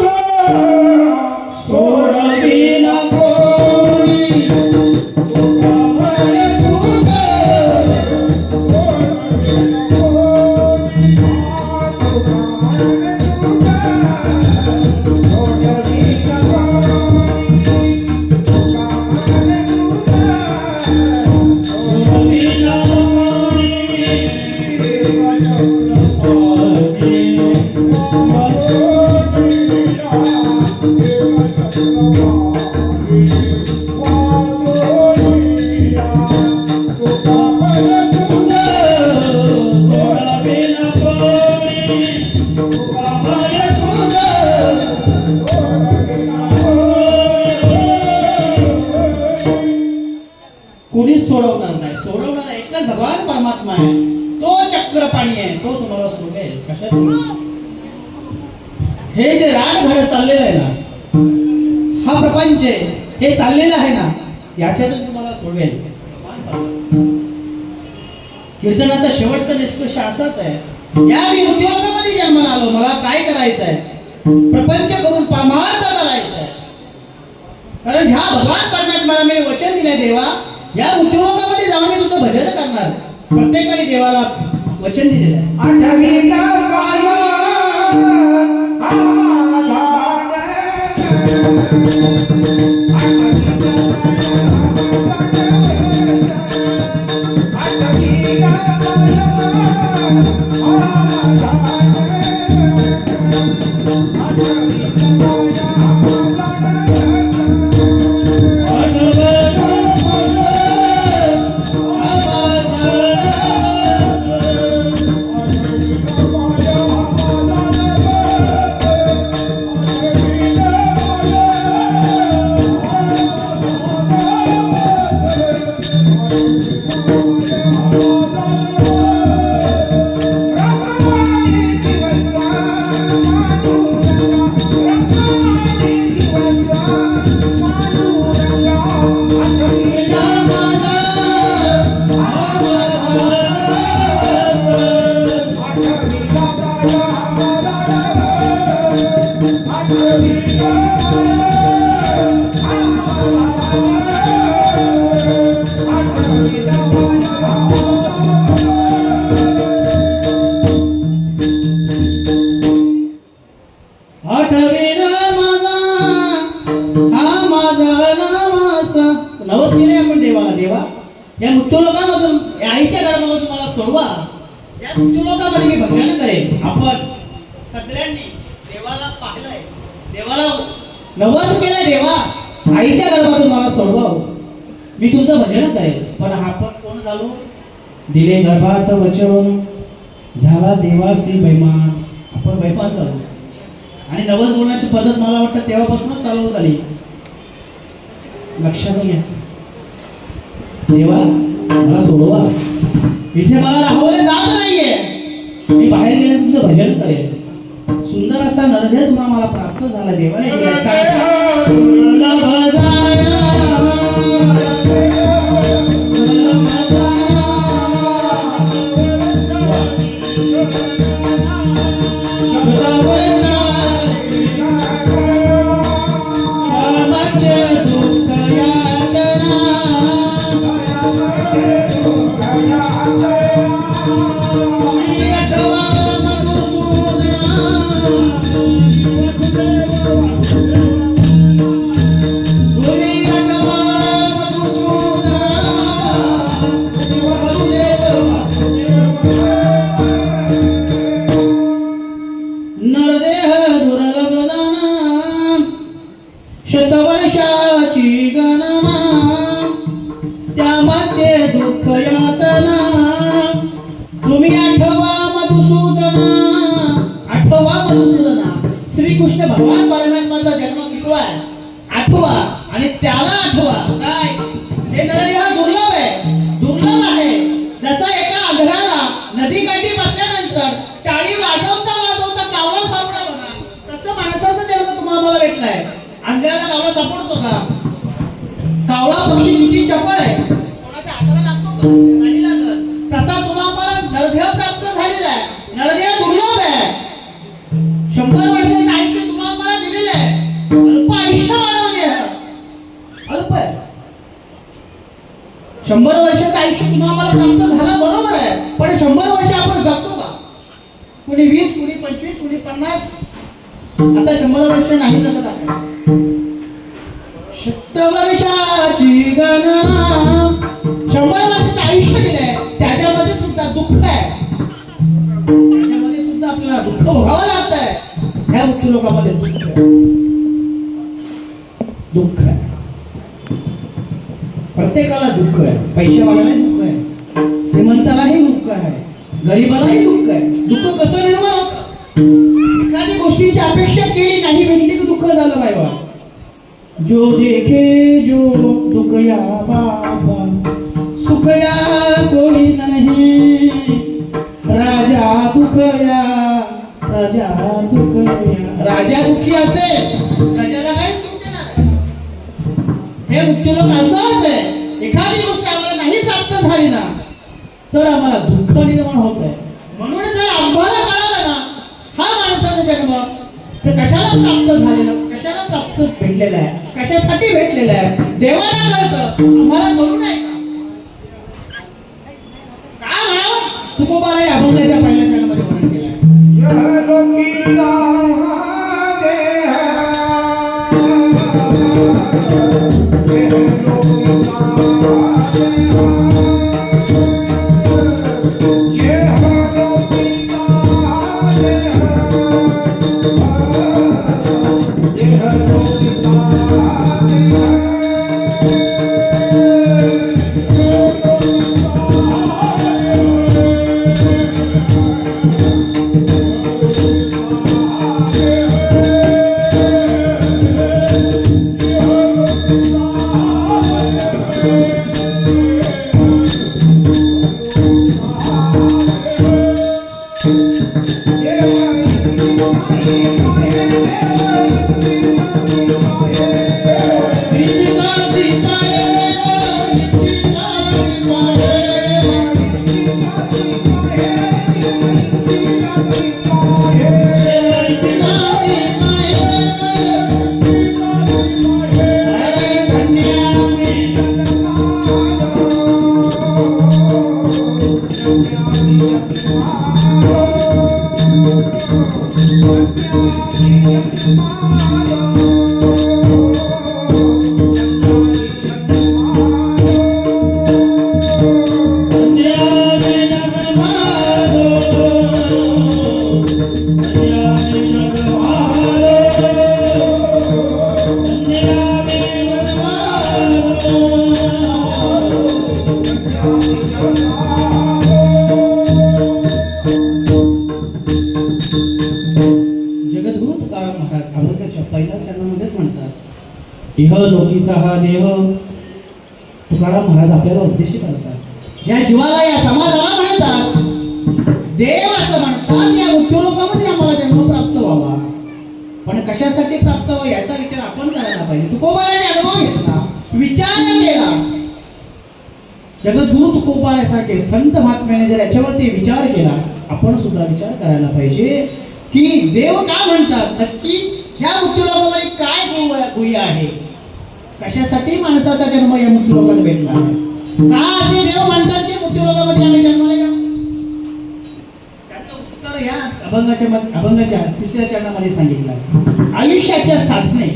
कोणीच सोडवणार नाही. सोडवणारा एकच भगवान परमात्मा आहे. तो चक्र पाणी आहे, तो तुम्हाला सोडेल. कशात? हे जे रान घडत चाललेलं आहे ना, हा प्रपंच हे चाललेलं आहे ना, याच्यातून तुम्हाला सोडवेल. कीर्तनाचा शेवटचा निष्कर्ष असाच आहे, या मी उद्योगामध्ये जन्माला आलो, मला काय करायचं आहे? प्रपंच करून परमार्थ करायचा आहे. कारण ह्या भगवान परमात्म्याला मी वचन दिले देवा, या उद्योगामध्ये जाऊन मी तुझं भजन करणार. प्रत्येकाने देवाला वचन दिलेलं आहे. आठवीला पाया आम्हाला नवस केले आपण देवाला. देवा, या मृत्यूलोकामधून, या आईच्या गर्भामधून मला सोडवा. या मृत्यूलोकामध्ये मी भजन करेन. आपण सगळ्यांनी देवाला पाहिलंय, देवाला नवस केलंय, देवा आईच्या गर्भातून मला सोडवा, मी तुमचं भजन करेन. पण आपण कोण झालो? दिले गर्भात वचन, झाला देवासी बैमान. आपण बैमान झालो. आणि नवस बोलण्याची पद्धत मला वाटतं तेव्हापासूनच चालू झाली. लक्षात घ्या, देवा मला सोडवा, इथे मला राहवले जात नाहीये. मी बाहेर गेले तुमचं भजन करेन. सुंदर असा नरदेह तुम्हाला मला प्राप्त झाला. देवाने शतवर्षाची गणना, त्यामध्ये दुःख यातना. तुम्ही आठवा मधुसूदना, आठवा मधुसूदना. श्रीकृष्ण भगवान परमात्माचा जन्म कितवा आहे? आठवा. आणि त्याला आठवा. काय? हे नरदेह दुर्लभ आहे, दुर्लभ आहे. जसा एका आंधळ्याला नदीकाठी बसल्यानंतर टाळी वाजवता वाजवता कावळा सापडा बघा, तसं माणसाचा जन्म तुम्हाला मला भेटलाय. अंड्याला कावळा सापडतो का? कावळा पक्षी किती चपळ आहे, कोणाच्या हाताला लागतो का? नाही लागत. तसा तुम्हाला नरदेह प्राप्त झालेला आहे. नरदेह दुर्लभ आहे. 100 वर्षाचं आयुष्य तुम्हाला मला दिलेलं आहे. अल्प आयुष्य वाढवले, अल्प आहे. 100 वर्षाचं आयुष्य तुम्हाला मला प्राप्त झालं, बरोबर आहे. पण 100 वर्ष आपण जगतो का? कुणी 20, कुणी 25, कुणी 50. आता 100 वर्ष नाही जगत आहे. शतवर्षाची गणना, 100 वर्षाचं आयुष्य दिलंय, त्याच्यामध्ये सुद्धा दुःख आहे. त्याच्यामध्ये सुद्धा आपल्याला दुःख भोगावं लागत आहे. ह्या मुक्ती लोकांमध्ये दुःख आहे. प्रत्येकाला दुःख आहे. पैशावाल्यालाही दुःख आहे, श्रीमंतालाही दुःख आहे, गरीबालाही दुःख आहे. दुःख कसं निर्माण होतं? एखादी गोष्टीची अपेक्षा केली, नाही भेटली की दुःख झालं बाबा. जो देखे जो दुःख या बाबा, सुख या कोणी नाही. राजा दुःख या, राजा दुःख या. राजा दुःखी असेल, राजाला काय सुख देणार आहे? हे मुक्तीलोक असंच आहे. एखादी गोष्ट आम्हाला नाही प्राप्त झाली ना, तर आम्हाला दुःख निर्माण होत आहे. म्हणून जर आम्हाला कळालं ना, हा माणसाचा जन्म कशाला प्राप्त झालेला, कशाला प्राप्त भेटलेला आहे, कशासाठी भेटलेला आहे देवाला कळतं, आम्हाला कळू नाही का? काय म्हणावं तुकोबाने अभंगाच्या पहिल्या चरणामध्ये वर्णन केलं आहे. यह लोकीचा देह, यह लोकीचा देह, यह लोकीचा देह, यह लोकीचा देह. जगद्गुरु तुकाराम महाराज अभंगाच्या पहिल्या चरणामध्येच म्हणतात, इह लोकीचा हा देह. तुकाराम महाराज आपल्याला उपदेश करतात, या जीवाला या समाजाला म्हणतात देव असं म्हणतात, या मृत्यूलोकामध्ये आम्हाला जन्म प्राप्त व्हावा. पण कशासाठी प्राप्त व्हावा याचा विचार आपण करायला पाहिजे. तुकोबाने अनुभव घेतला, विचार केला. जगद्गुरु तुकोबासारखे संत महात्म्याने जर याच्यावरती विचार केला, आपण सुद्धा विचार करायला पाहिजे की देव का म्हणतात, नक्की ह्या मृत्यूलोकामध्ये काय गुह्य आहे, कशासाठी माणसाचा जन्म या मृत्यूलोकात भेटला आहे, का असे देव म्हणतात की मृत्यूलोकामध्ये आम्ही जन्माला येऊ. त्याचं उत्तर या अभंगाच्या तिसऱ्या चरणामध्ये सांगितलं. आयुष्याच्या साधने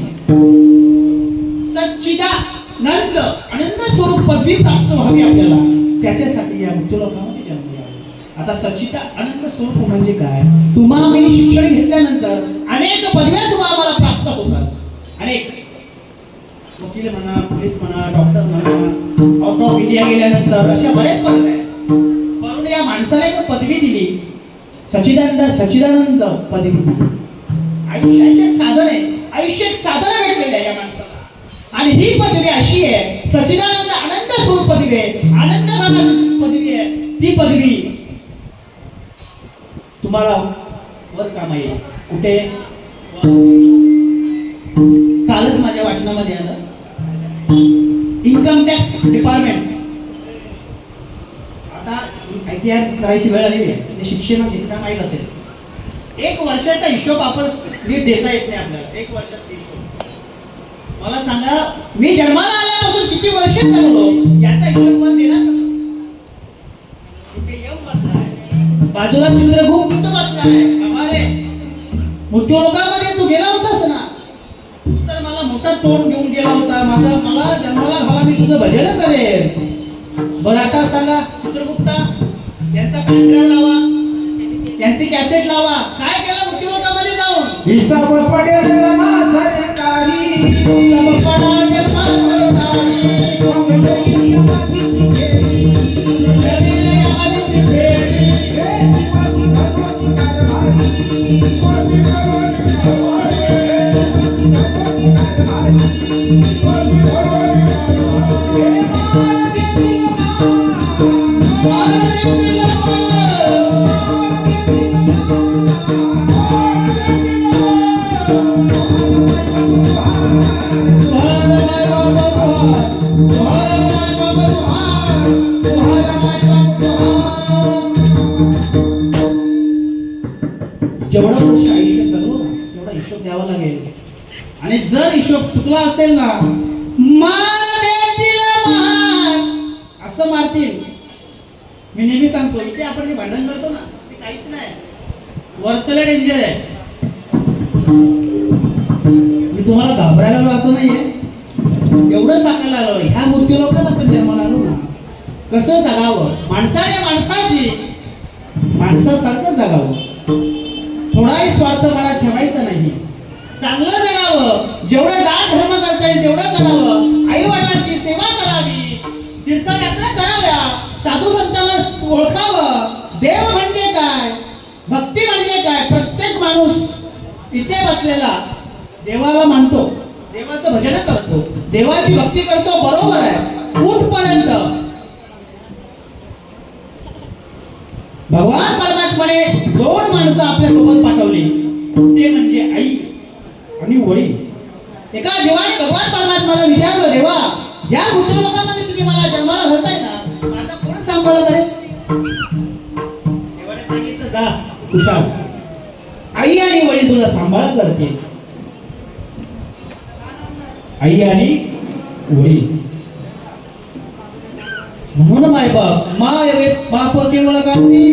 सच्चिदानंद आनंद स्वरूप पदवी प्राप्त व्हावी आपल्याला, त्याच्यासाठी या मृत्यूलोकामध्ये जन्म घ्यावा. आता सच्चिदा आनंद स्वरूप म्हणजे काय? तुम्हा मी शिक्षण घेतल्यानंतर अनेक पदव्या तुम्हाला प्राप्त होतात. अनेक वकील म्हणा, पोलीस म्हणा, डॉक्टर म्हणा, आउट ऑफ इंडिया गेल्यानंतर अशा बऱ्याच पदव्या आहेत. परंतु या माणसाला एक पदवी दिली, सच्चिदानंद पदवी दिली. आयुष्याचे साधन आहे, आयुष्यात साधना भेटलेली आहे या माणसाला. आणि ही पदवी अशी आहे, सच्चिदानंद आनंद स्वरूप पदवी आहे, आनंद घनाची पदवी आहे. ती पदवी तुम्हाला वर काम येईल. कुठे? कालच माझ्या वाचनामध्ये आलं, इन्कम टॅक्स डिपार्टमेंट. आता ITR करायची वेळ आलेली आहे, ते शिक्षण घेतलं माहीत असेल. 1 वर्षाचा हिशोब आपण नीट देता येत नाही आपल्याला. 1 वर्षाचा हिशोब मला सांगा, मी जन्माला आल्यापासून किती वर्ष जगलो याचा हिशोब पण देणार कसं? कुठे येऊन बसला आहे, बाजूला चित्रगुप्त बसला आहे. अरे मृत्यूलोकामध्ये तू गेला होतास ना, तर मला मोठा तोंड घेऊन गेला होता. मला जन्माला मला मी तुझं भजन करेन. बरं आता सांगा चित्रगुप्ता, यांचा पॅन्ड्राइव्ह लावा, यांची कॅसेट लावा. काय केलं मृत्यूलोकामध्ये जाऊन? हिसाब पडेल जमा सरकारी, हिसाब पडेल जमा सरकारी, जेवढं वर्ष आयुष्य जगलो ना तेवढा हिशोब द्यावा लागेल. आणि जर हिशोब चुकला असेल ना, मान देतील मान असं मारतील. मी नेहमी सांगतो, इथे आपण जे भांडण करतो ना ते काहीच नाही, वरचलं डेंजर आहे. मी तुम्हाला घाबरायला आलो असं नाहीये, एवढं सांगायला आलो. ह्या मृत्यू लोकांना आपण जन्माला आलो ना, कसं जगावं, माणसाने माणसाची माणसासारखं जगावं, थोडाही स्वार्थ मनात ठेवायचा नाही, चांगलं जगावं, जेवढं दान धर्म करता येईल तेवढं करावं, आई वडिलांची सेवा करावी, तीर्थयात्रा कराव्या, साधू संतांना ओळखावं. देव म्हणजे काय, भक्ती म्हणजे काय. प्रत्येक माणूस इथे बसलेला देवाला मानतो, देवाचं भजन करतो, देवाची भक्ती करतो, बरोबर आहे. कुठपर्यंत भगवान परमात्माने दोन माणसं आपल्या सोबत पाठवली, ते म्हणजे आई आणि वडील. एका जीवाने भगवान परमात्माला विचारलं, देवा या मृत्यू लोकांमध्ये तुम्ही मला जन्माला घालताय ना, माझा कोण सांभाळ करेल. देवाने सांगितलं, जा कुशाल, आई आणि वडील तुला सांभाळ करते. आई आणि वडील म्हणून माय बाप माय बाप केवळ कासी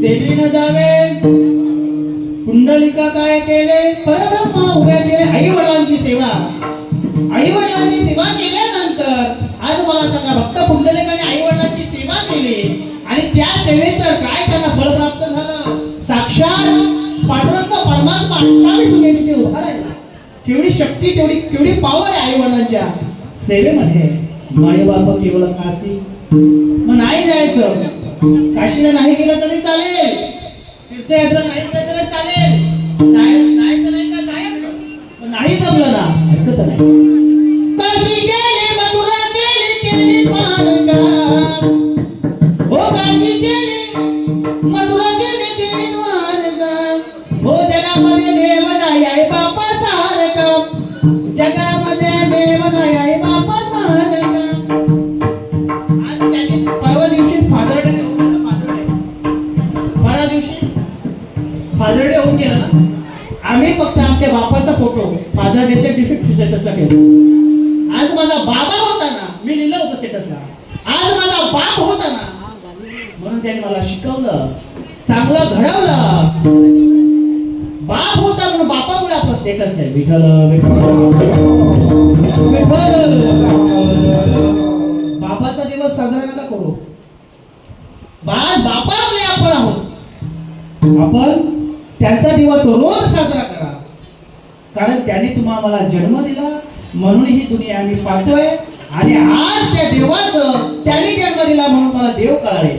देवी न जावे, कुंडलिका काय केले परब्रह्म उभ्या केले. आई वडिलांची सेवा, आई वडिलांची सेवा केल्यानंतर आज मला सांगा, भक्त पुंडलिकाने आई वडिलांची सेवा केली आणि त्या सेवेचं काय त्यांना फळ प्राप्त झालं. साक्षात पांडुरंग परमात्मा 28 उभे तिथे उभा राहिला. केवढी शक्ती, केवढी पावर आहे आई वडिलांच्या सेवेमध्ये. माय बाप केवळ काशी, मग नाही जायचं, काशीला नाही गेलं तरी चालेल, तीर्थयात्रा नाही केलं तरी चालेल, जायचं नाही का जायचं, पण नाही जमलं ना हरकत नाही. काशी गेली मथुरा केली द्वारका, हो काशी गेली मथुरा केली द्वारका, हो जगामध्ये देव नाही आई बापा सारखा, जगामध्ये देव नाही आई बापा सारखा. आज त्यांनी परवा दिवशी फादर डे होऊन गेला ना, आम्ही फक्त आमच्या बापाचा फोटो फादर डेच्या दिवशी स्टेटसला ठेवला. आज माझा बाबा होता ना, मी लिहिलं होतं स्टेटसला, आज माझा बाप होता ना, म्हणून त्यांनी मला शिकवलं, चांगलं घडवलं. बाप होता म्हणून बापामुळे आपला स्टेटस आहे. विठ्ठल बापाचा दिवस साजरा नका करू, बापामुळे आपण आहोत. आपण त्यांचा दिवस रोज साजरा करा, कारण त्यांनी तुम्हाला मला जन्म दिला म्हणून ही दुनिया आम्ही पाहतोय. आणि आज त्या देवाचं, त्यांनी जन्म दिला म्हणून मला देव कळाले,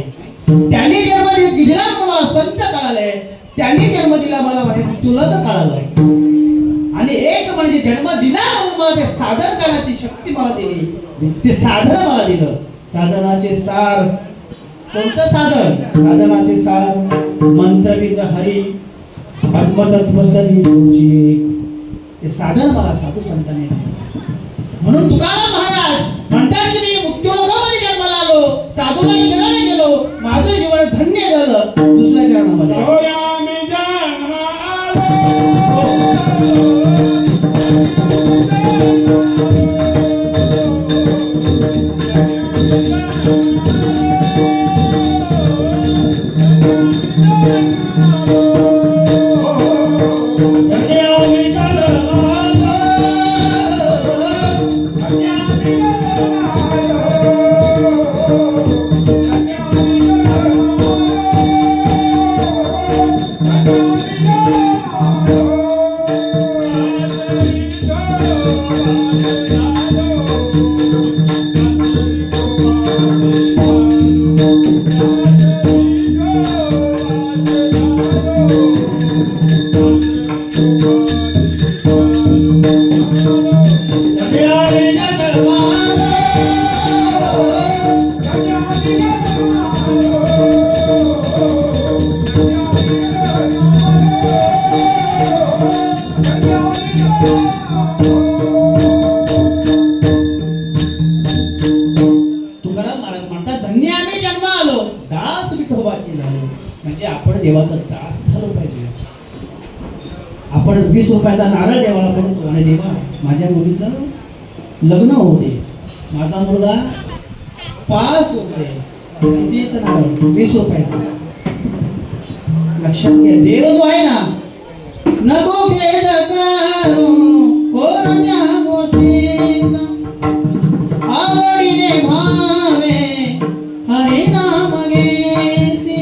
त्यांनी जन्म दिला म्हणून मला संत कळाले, त्यांनी जन्म दिला मला तुला तर कळालंय. आणि एक म्हणजे जन्म दिला म्हणून मला ते साधन करण्याची शक्ती मला दिली, ते साधन मला दिलं. साधनाचे सार, कोणतं साधन, साधनाचे सार मंत्र बीज हरी आत्मतत्वतरी हे साधन मला साधू संतांनी. म्हणून तुकाराम महाराज म्हणतात की मी मुक्तियोगामध्ये जन्माला आलो, साधूला शरण गेलो, माझं जीवन धन्य झालं. दुसऱ्या चरणामध्ये तुकाराम महाराज म्हणतात, धन्य आम्ही जन्म आलो, दास विठोबाची झालो. म्हणजे आपण देवाचा दास झालो पाहिजे. आपण 20 रुपयाचा नारळ देवाला पडतो आणि देवा माझ्या मुलीचं लग्न होते, माझा मुलगा पास होते, कितीच नारळ 20 रुपयाचा. लक्षात घ्या, देव जो आहे ना, नको खेद करू कोणत्या गोष्टीचा, आवडीने भावे हरी नाम घेसी,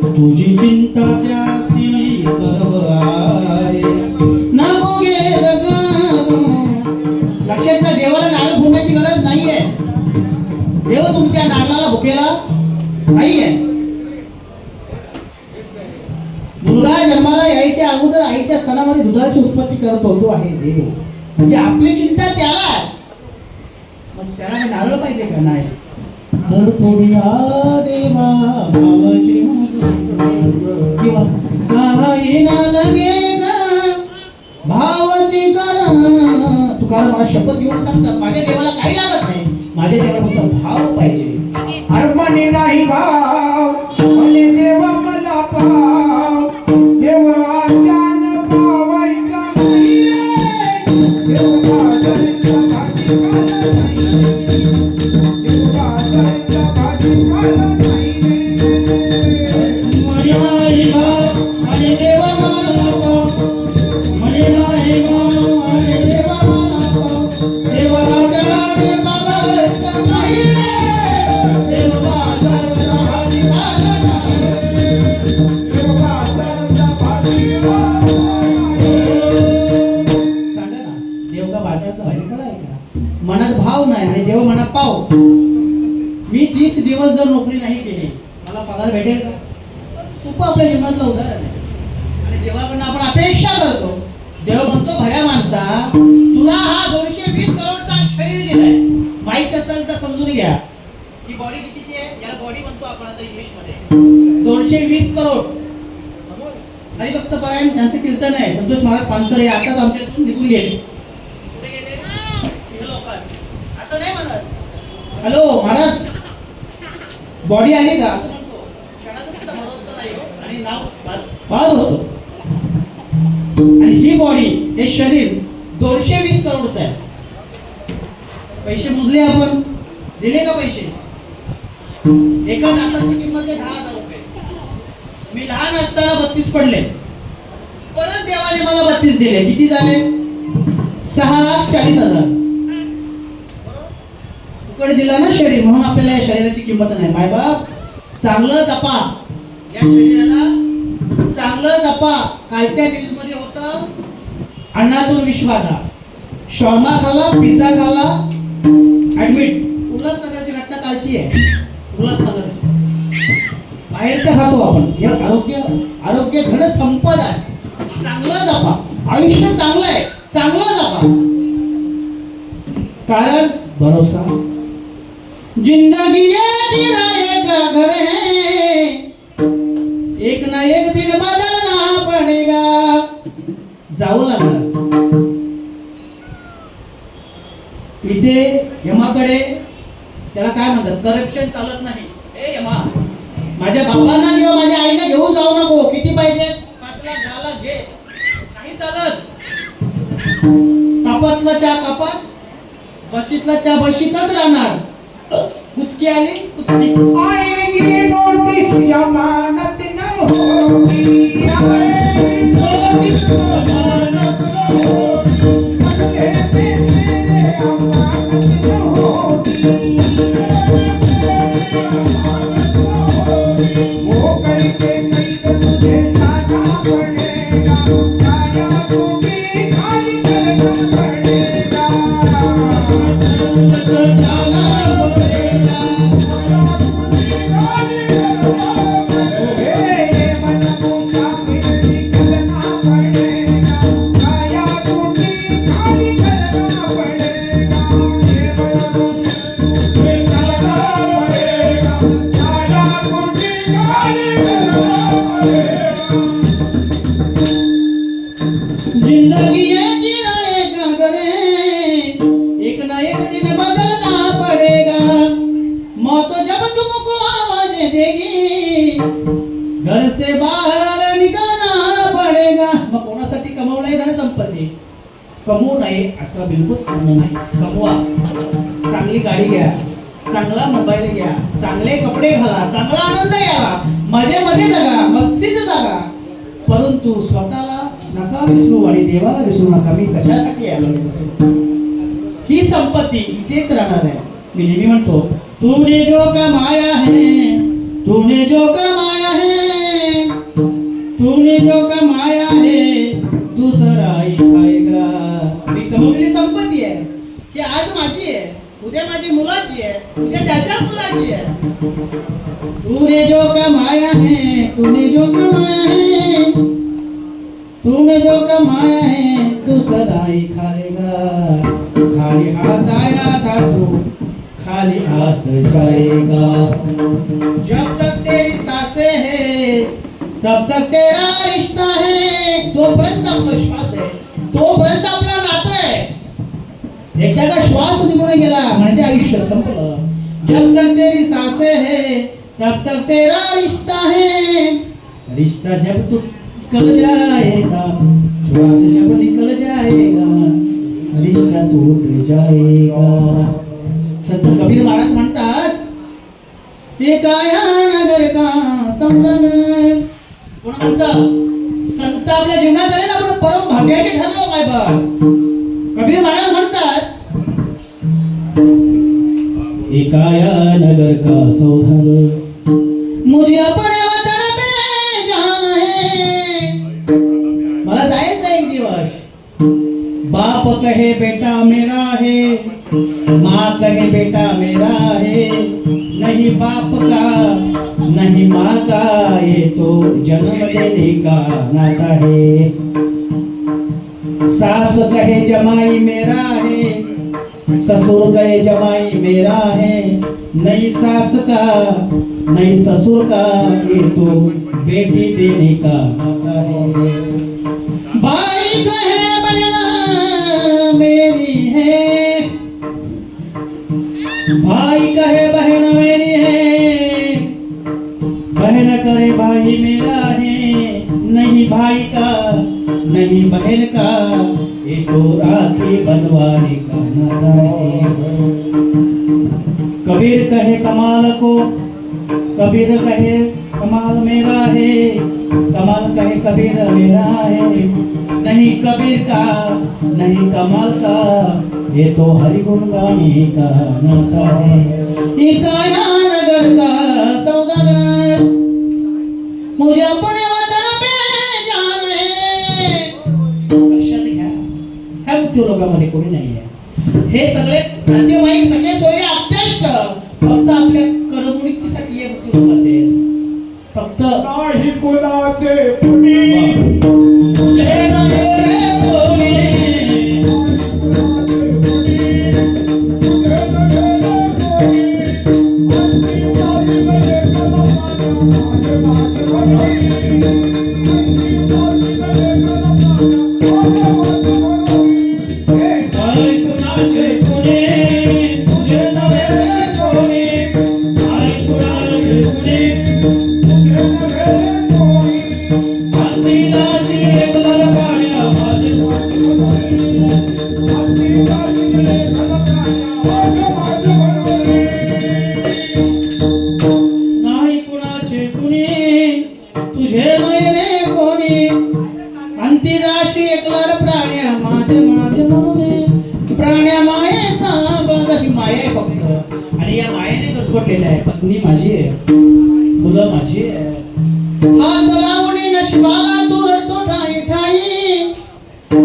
तुझी चिंता त्यासी सर्व आहे, नको खेद करू. लक्षात घ्या, देवाला नारळ फोडण्याची गरज नाहीये. देव तुमच्या नारळाला भुकेला नाहीये. मुलगा जन्माला यायच्या अगोदर आईच्या स्तनामध्ये दुधाची उत्पत्ती करत होतो आहे देव. म्हणजे आपली चिंता त्याला आहे. मग त्याला नारळ पाहिजे का? नाही. तर पुण्या देवा भावाची किंवा काही ना लगे भावाची कारण. तुकाराम मला शपथ घेऊन सांगतात, माझ्या देवाला काही लागत नाही, माझ्या देवाला फक्त भाव पाहिजे. अरे मने नाही भाव, मने देवा मला पाव, देवाच्यान पावायचा नाही रे, देवाच्यान भाजीपाला नाही रे, देवाच्यान भाजीपाला नाही रे. मने नाही भाव, माझे देवा मला पाव, मने नाही भाव, माझे देवा मला पाव, देवाच्यान पावायचा नाही रे, देवाच्यान भाजीपाला नाही रे. सांगा ना, देव का बाजारचा भाजीपाला आहे का? मनात भाव नाही आणि देव मनात पाव. मी 30 दिवस जर नोकरी नाही केली, मला पगार भेटेल का? सोपं आपल्या जीवनातलं उदाहरण आहे. आणि देवाकडनं आपण अपेक्षा करतो. देव म्हणतो, भल्या माणसा, तुला हा 220 करोडचा शरीर दिलाय. माहित असेल तर समजून घ्या ही बॉडी कितीची आहे. याला बॉडी म्हणतो आपण आता इंग्लिश मध्ये. 220 करोड. आणि फक्त पारायण त्यांचं कीर्तन आहे. संतोष महाराज पानसरे आताच आमच्यातून निघून गेले. कुठे गेले? लोकात असं नाही म्हणत, हॅलो महाराज बॉडी आली का असं म्हणतो. क्षणाचा सुद्धा भरोसा नाही हो. आणि नाव बाद होतो. आणि ही बॉडी, हे शरीर 220 करोडचं आहे. पैसे मोजले आपण, दिले का पैसे? एका दाताची किंमत आहे 10,000 रुपये. मी लहान असताना 32 पडले, परत देवाने मला 32 दिले. किती झाले? 6,40,000. तुकडे दिला ना शरीर, म्हणून आपल्याला या शरीराची किंमत नाही. माय बाप, चांगलं जपा या शरीराला, चांगलं जपा. कालच्या न्यूज मध्ये होतं, अन्नातून विषबाधा, शॉर्मा खाला, पिझ्झा खाला, ऍडमिट. उल्हासनगरची घटना कालची आहे. उल्हासनगरची बाहेरचं खातो आपण. हे आरोग्य धन संपदा आहे. चांगलं जपा. आयुष्य चांगलं आहे, चांगलं जपा. कारण भरोसा जिंदगी एक घर है, एक ना एक दिन बदलना पडेगा. जावं लागणार. इथे यमाकडे, त्याला काय म्हणतात, करप्शन चालत नाही. ए यमा, माझ्या बाबांना किंवा माझ्या आईला घेऊन जाऊ नको. किती पाहिजे? 5 लाख 10 लाख घे. नाही चालत. कापातला चहा कापात, बशीतला चहा बशीतच राहणार. कुचकी आली कुचकी. आएगी नोटिस जमानत न होगी, आएगी नोटिस जमानत न होगी, कहते तेरे अमानत न होगी, वो करके नहीं तो तुझे जाना पड़ेगा, जाया तूने खाली करना पड़ेगा, जाना पडेगा. जिंदगी एक करे, एक ना एक दिन बदलना पड़ेगा. मौत जब तुमको आवाज देगी, घर से बाहर निकलना पड़ेगा. मग कोणासाठी कमवू नये असं बिलकुल म्हणणं नाही. कमवा, चांगली गाडी घ्या, चांगला मोबाईल घ्या, चांगले कपडे घाला, चांगला आनंद घ्या, मजेमध्ये जगा, मस्तीत जगा, परंतु स्वतःला नका विसरू आणि देवाला विसरू नका. मी कशासाठी आलो? ही संपत्ती इथेच राहणार आहे. मी नेहमी म्हणतो, तूने जो कमाया है, तूने जो कमाया है, तूने जो कमाया है, दूसरा ही खाएगा. मी कमवलेली संपत्ती आहे की आज माझी आहे, उद्या माझी मुलाची आहे, उद्या त्याच्या मुलाची आहे. तूने जो कमाया है, तूने जो कमाया है, तूने जो कमाया है, दूसरा ही खाएगा. खाली हाथ आया था तू, खाली हाथ जाएगा. जब तक तेरी सांसें है, तब तक तेरा रिश्ता है. जोपर्यंत आपला श्वास आहे तोपर्यंत आपलं नातं आहे. एकदा का श्वास निघून गेला म्हणजे आयुष्य संपलं. जब तक तेरी सांसें है, तब तक तेरा रिश्ता है. रिश्ता जब तू निकल जाएगा, श्वास जब निकल जाएगा, रिश्ता टूट जाएगा. संत कबीर महाराज म्हणतात, हे काया नगर का सौदागर. कोण म्हणतं? संत आपल्या जीवनात आले ना, आपण परम भाग्याचे ठरलो काय बा. कबीर महाराज म्हणतात, हे काया नगर का सौदागर, मुझे अपने वतन पे जाना है. मला जायचं एक दिवस. बाप कहे बेटा मेरा है, माँ कहे बेटा मेरा है, नहीं बाप का नहीं माँ का, ये तो जन्म देने का नाता है. सास कहे जमाई मेरा है, ससुर कहे जमाई मेरा है, नहीं सास का नहीं ससुर का, ये तो बेटी देने का नाता है. भाई कहे बहना मेरी है, भाई कहे बहन मेरी है, बहन करे भाई मेरा है, नहीं भाई का नहीं बहन का, ये तो राखी बंधवाने का नाता है. कबीर कहे कमाल को, कबीर कहे कमाल मेरा है, कमाल कहे कबीर मेरा है, नहीं कबीर का नहीं कमाल का, ये तो हरि गुण गाने का नाता है. ये काया नगर का सौदागर, मुझे अपने वतन पे जाना है. लक्षात घ्या, ह्या उद्योगामध्ये कोणी नाही आहे. हे सगळे नातेवाईक सगळे सोयरे अत्यंत फक्त आपल्या करमणुकीसाठी हे उद्योगामध्ये फक्त नाही कुणाचे कुणी, तुझे नाही रे कोणी, नाही कुणाचे कुणी, तुझे नाही रे कोणी, अंतिराशी एकलार प्राण्या माझे माझे म्हणून. प्राण्या मायेचा बाजा, ही माया आहे फक्त, आणि या मायेने गजबजलेलं आहे. पत्नी माझी आहे, मुलं माझी आहे. हात लावणी नशिबाला दूर तो ठाई ठाई,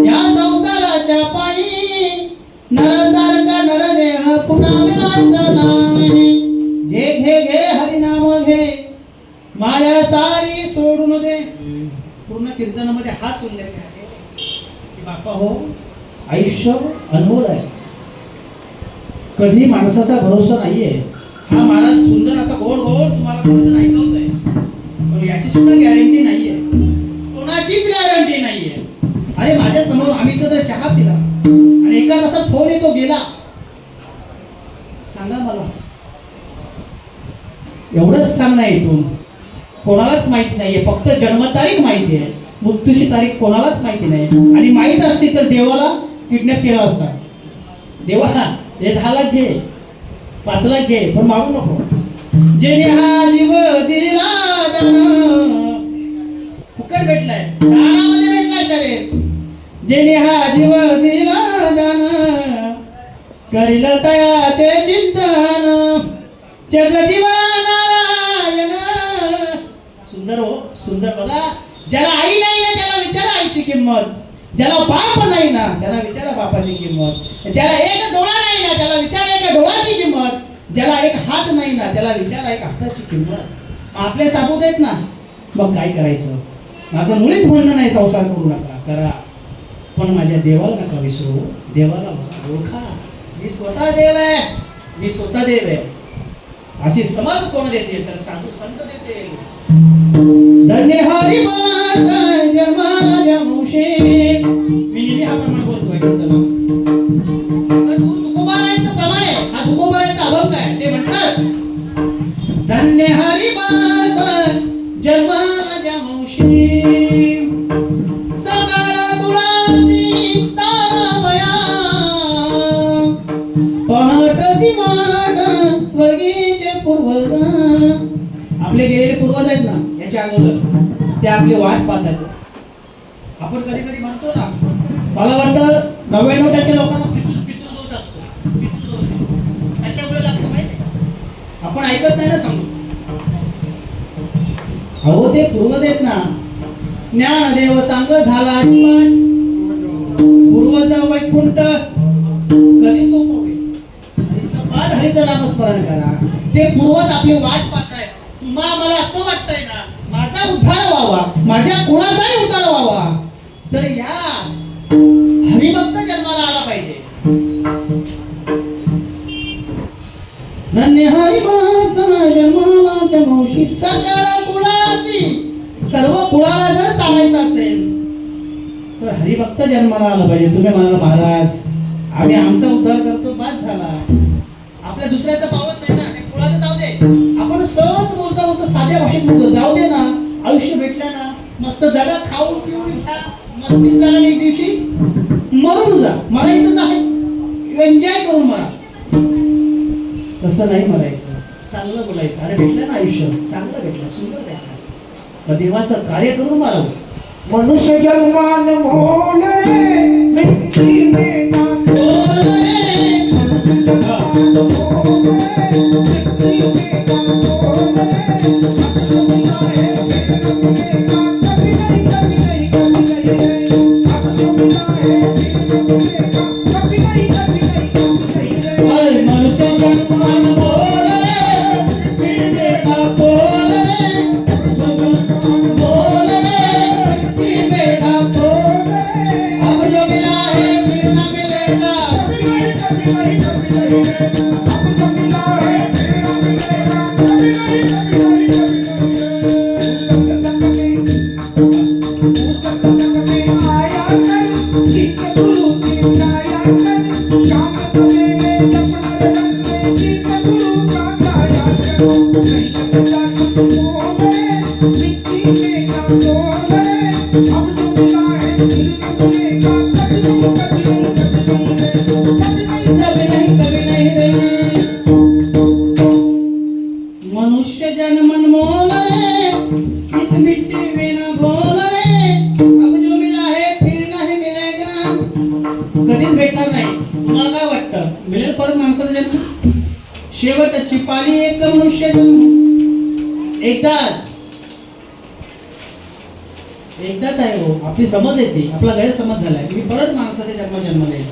या संसाराच्या पायी नरसारखा नरदेह पुन्हा मिळायचा नाही. घे घे घे हरिनाम घे, माया सारी सोडून दे. पूर्ण कीर्तनामध्ये हाच उल्लेख आहे की बापा हो, आयुष्य अनमोल आहे. कधी माणसाचा भरोसा नाहीये. हा महाराज सुंदर असा गोड गोड तुम्हाला कोणतं ऐकवतोय, पण याची सुद्धा गॅरंटी नाहीये, कोणाचीच गॅरंटी नाहीये. अरे माझ्या समोर आम्ही कधी चहा पिला आणि एका तासात फोन येतो गेला. सांगा मला, एवढंच सांगणं इथून. कोणालाच माहिती नाहीये, फक्त जन्मतारीख माहिती आहे, मृत्यूची तारीख कोणालाच माहिती नाही. आणि माहित असती तर देवाला किडनॅप केला असता. देवा हे 10 लाख घे, 5 लाख घे, पण मारू नको. जेने हा जीव दिला दान, फुकट भेटलाय, दानामध्ये भेटलाय का रे. जेने हा जीव दिला दान, करील तयाचे चिंतन, जग जीवा नारायण. सुंदर हो, सुंदर. बघा, ज्याला आई नाही ना त्याला विचारा आईची किंमत, ज्याला बाप नाही ना त्याला विचारा बापाची किंमत, ज्याला एक डोळा नाही ना त्याला विचारा एका डोळ्याची किंमत, ज्याला एक हात नाही ना त्याला विचारा एक हाताची किंमत. आपले साबूत आहेत ना, मग काय करायचं. माझं मुळीच म्हणणं नाही संसार करू नका, करा, पण माझ्या देवाला नका विसरू. देवाला ओळखा, मी स्वतः देव आहे, मी स्वतः देव आहे. अशी समज कोण देते तर साधू संत देते. धन्य हरी माता जन्माला जमुषे. मी नेहमी हा प्रमाण बोलतोय तू तुकोबारायचं प्रमाण आहे. हा तुकोबारायचा अभंग आहे. ते म्हणतात धन्य हरी माता जन्माला जमुषे, सगळ गुणांची तारामया, पहाट दिमाट स्वर्गीचे पूर्वज. आपले गेलेले पूर्वज आहेत ना, याच्या अगोदर ते आपली वाट पाहतात. आपण कधी कधी म्हणतो ना, मला वाटतं 99% लोकांना पितृदोष असतो. पितृदोष कशामुळे लागतो माहिती आहे? आपण ऐकत नाही ना सांगू. अहो ते पूर्वज आहेत ना, ज्ञानदेव सांग झाला पूर्वज वैकुंठ कधी सोपं होईल. पाठ हरीचं नामस्मरण करा. ते पूर्वज आपली वाट पाहताय. तुम्हाला मला असं वाटतंय ना, माझा उद्धार व्हावा, माझ्या कुळाचाही उद्धार व्हावा, तर या हरिभक्त जन्माला आला पाहिजे. धन्य हरिभक्त जन्माला जमवशी, सकळ कुळाची, सर्व कुळाला जर ताणायचं असेल तर हरिभक्त जन्माला आला पाहिजे. तुम्ही म्हणाल महाराज आम्ही आमचा उद्धार करतो, बास झाला, आपल्या दुसऱ्याचं पावत नाही ना, ते कुळाचं जाऊ दे. आपण सहज बोलता बोलतो साध्या भाषेत म्हणतो, जाऊ दे ना, आयुष्य भेटलं ना, मस्त जगा, खाऊन पिऊन घ्या, मस्तीत जा, एक दिवशी मरून जा. मरायचं नाही, एन्जॉय करून मरा. तसं नाही मरायचं, चांगलं बोलायचं. अरे भेटलं ना आयुष्य, चांगलं भेटलं, सुंदर भेटलं, मग देवाचं कार्य करून मारावं. मनुष्य जन्मान मोल रे, मिट्टी में ना बोल रे, मनुष्य जन्मान मोल रे, मिट्टी में ना बोल रे, अब मिला है फिर न मिलेगा, कभी नहीं कभी नहीं कभी नहीं रे, अब मिला है फिर न मिलेगा, कभी नहीं कभी नहीं कभी नहीं रे. अरे मनुष्य जन्मान बोल रे, मिट्टी में ना बोल रे, बोल रे, मिट्टी में ना बोल रे, अब जो मिला है फिर न मिलेगा. कभी नहीं कभी नहीं रे, अब जो मिला है फिर न मिलेगा, कभी नहीं कभी नहीं कभी नहीं रे. सत्संग में आया कर, ठीक गुरु की गाया कर, काम सवेरे जपना रखते, ठीक गुरु का गाया कर. नहीं लगता कुछ बोले, मिट्टी में ना बोले, अब जो मिला है फिर न मिलेगा, कभी नहीं कभी नहीं कभी नहीं रे, कभी नहीं रे. मनुष्य जन्मन मोल रे, इस मिट्टी में ना बोल रे, अब जो मिला है फिर नहीं मिलेगा. कधीच भेटणार नाही. तुम्हाला काय वाटतं मिळेल परत माणसाचा जन्म? शेवटची पाली एक मनुष्य जन्म, एकदाच आहे हो. आपली समज येते, आपला गैरसमज झालाय. मी परत माणसाच्या जन्माला येईल.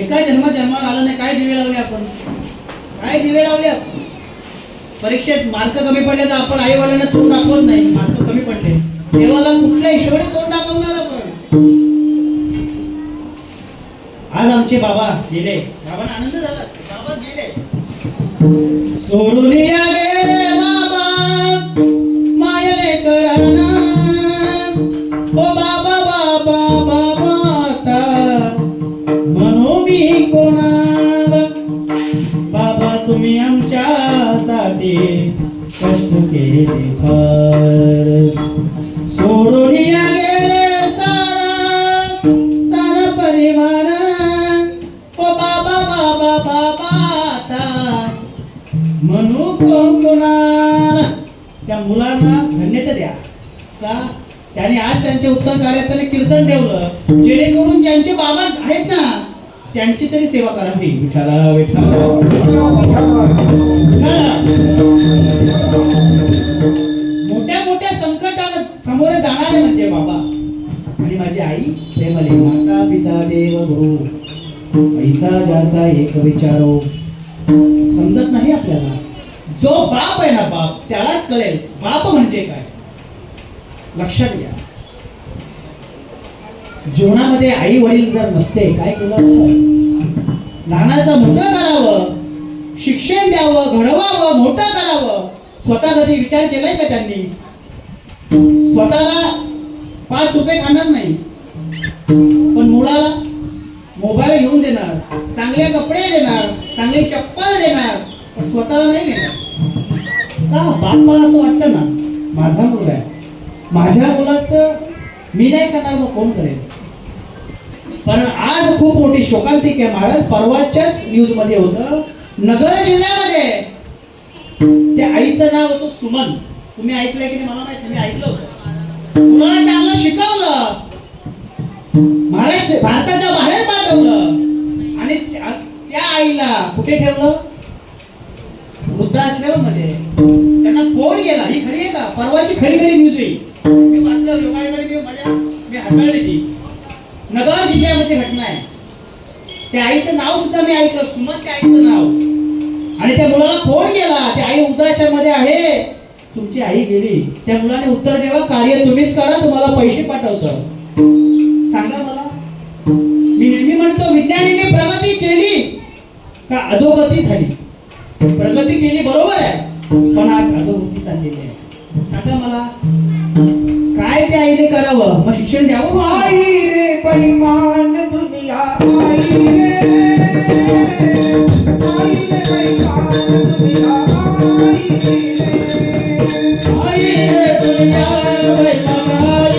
एका जन्माला आलं नाही. काय दिवे लावले आपण, काय दिवे लावले आपण. परीक्षेत मार्क कमी पडले तर आपण आई वडिलांना तोंड दाखवत नाही. मार्क कमी पडले, देवाला कुठल्या हिशोबाने तोंड दाखवणार आपण. आज आमचे बाबा गेले, बाबांना आनंद झाला, बाबा गेले, सोडून या गेले बाबा मायले कराना. ओ बाबा बाबा बाबा आता म्हणू मी कोणाला. बाबा तुम्ही आमच्यासाठी कष्ट केले फार, सोडून या गेले सारा सारा परिवार. धन्यता द्या का त्याने आज त्यांच्या उत्तर कार्यात त्याने कीर्तन ठेवलं, जेणेकरून ज्यांचे बाबा आहेत ना त्यांची तरी सेवा करावी. विठ्ठला विठ्ठला मोठ्या मोठ्या संकटाला समोर जाणारे म्हणजे बाबा. आणि माझी आई प्रेमले माता पिता देव गुरु पैसा ज्याचा एक विचारो. समजत नाही आपल्याला, जो बाप आहे ना बाप त्यालाच कळेल बाप म्हणजे काय. लक्षात घ्या, जीवनामध्ये आई वडील जर नसते काय केलं असतं, लहानाचं मोठं करावं, शिक्षण द्यावं, घडवावं, मोठं करावं. स्वतः कधी विचार केलाय का त्यांनी? स्वतःला 5 रुपये खाणार नाही, पण मुलाला मोबाईल घेऊन देणार, चांगले कपडे देणार, चांगली चप्पल देणार, पण स्वतःला नाही देणार. का बापाला असं वाटतं ना माझा मुलगा आहे, माझ्या मुलाचं मी नाही करणार मग कोण करेल. पण आज खूप मोठी शोकांतिक आहे महाराज. परवाच्याच न्यूज मध्ये होतं, नगर जिल्ह्यामध्ये त्या आईचं नाव होतं सुमन. तुम्ही ऐकलंय की नाही मला माहिती, मी ऐकलं होतं. मुलाला चांगलं शिकवलं, महाराष्ट्र भारताच्या बाहेर पाठवलं आणि त्या आईला कुठे ठेवलं? वृद्धाश्रमामध्ये. त्यांना फोन केला. ही खरी आहे का? परवाची खरी खरी न्यूज आहे. मी वाचलं योगायोगाने मी हाताळली ती. नगर जिल्ह्यामध्ये घटना आहे. त्या आईचं नाव सुद्धा मी ऐकलं, सुमन त्या आईचं नाव. आणि त्या मुलाला फोन केला, ती आई वृद्धाश्रमामध्ये आहे, तुमची आई गेली. त्या मुलाने उत्तर द्यावा, कार्य तुम्हीच करा, तुम्हाला पैसे पाठवतो. सांगा मला. मी नेहमी म्हणतो विज्ञानाने प्रगती केली का अधोगती झाली? प्रगती केली बरोबर आहे, पण आज अधोगती चाललेली आहे. सांगा मला काय त्या आईने करावं? मग शिक्षण द्यावं. आई रे बेईमान दुनिया, आई रे बेईमान दुनिया, आई रे दुनिया बेईमान,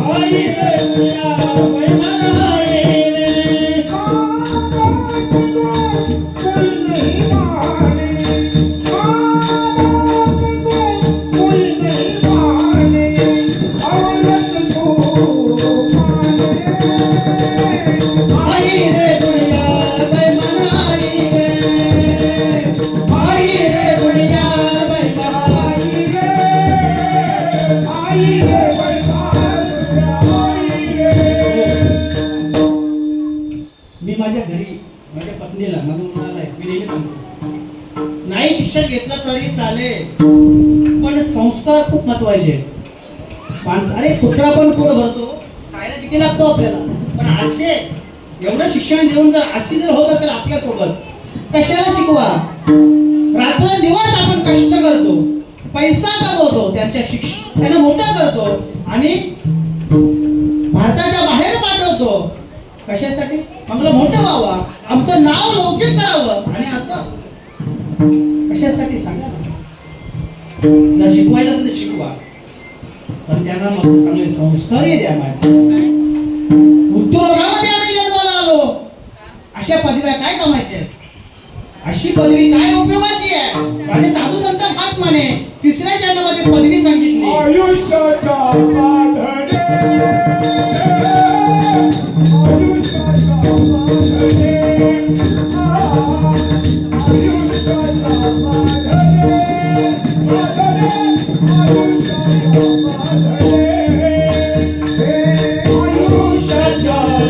आई रे दुनिया बेईमान, आई रे कोई नहीं माने, कोई नहीं माने, औरत को माने. आई रे दुनिया बेईमान, आई रे दुनिया बेईमान. आई रे बेईमान, मी माझ्या घरी माझ्या पत्नीला, माझ्या मुलाला मी नेहमी सांगतो, नाही शिक्षण घेतलं तरी चालेल, पण संस्कार खूप महत्वाचे. अरे कुत्रा पण पोट भरतो, खायला किती लागतो आपल्याला, पण असे एवढं शिक्षण देऊन जर अशी जर होत असेल आपल्यासोबत, कशाला शिकवा? रात्रंदिवस आपण कष्ट करतो, पैसा कमवतो, त्यांना मोठा करतो आणि भारताच्या बाहेर पाठवतो. कशासाठी? आम्हाला मोठं व्हावं, आमचं नाव लौकिक करावं. आणि असं कशासाठी सांगा? जर शिकवायचं असेल तर शिकवा, पण त्यांना मग चांगले संस्कारही द्या. उद्योगामध्ये आम्ही जन्माला आलो, अशा पदव्या काय कामाच्या? अशी पदवी काय उपयोगाची आहे? माझे साधू संत महात्माने 3ऱ्या चरणामध्ये पदवी सांगितली. आयुष्याच्या साधने, आयुष्याच्या साधने, आयुष्याच्या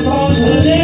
साधने,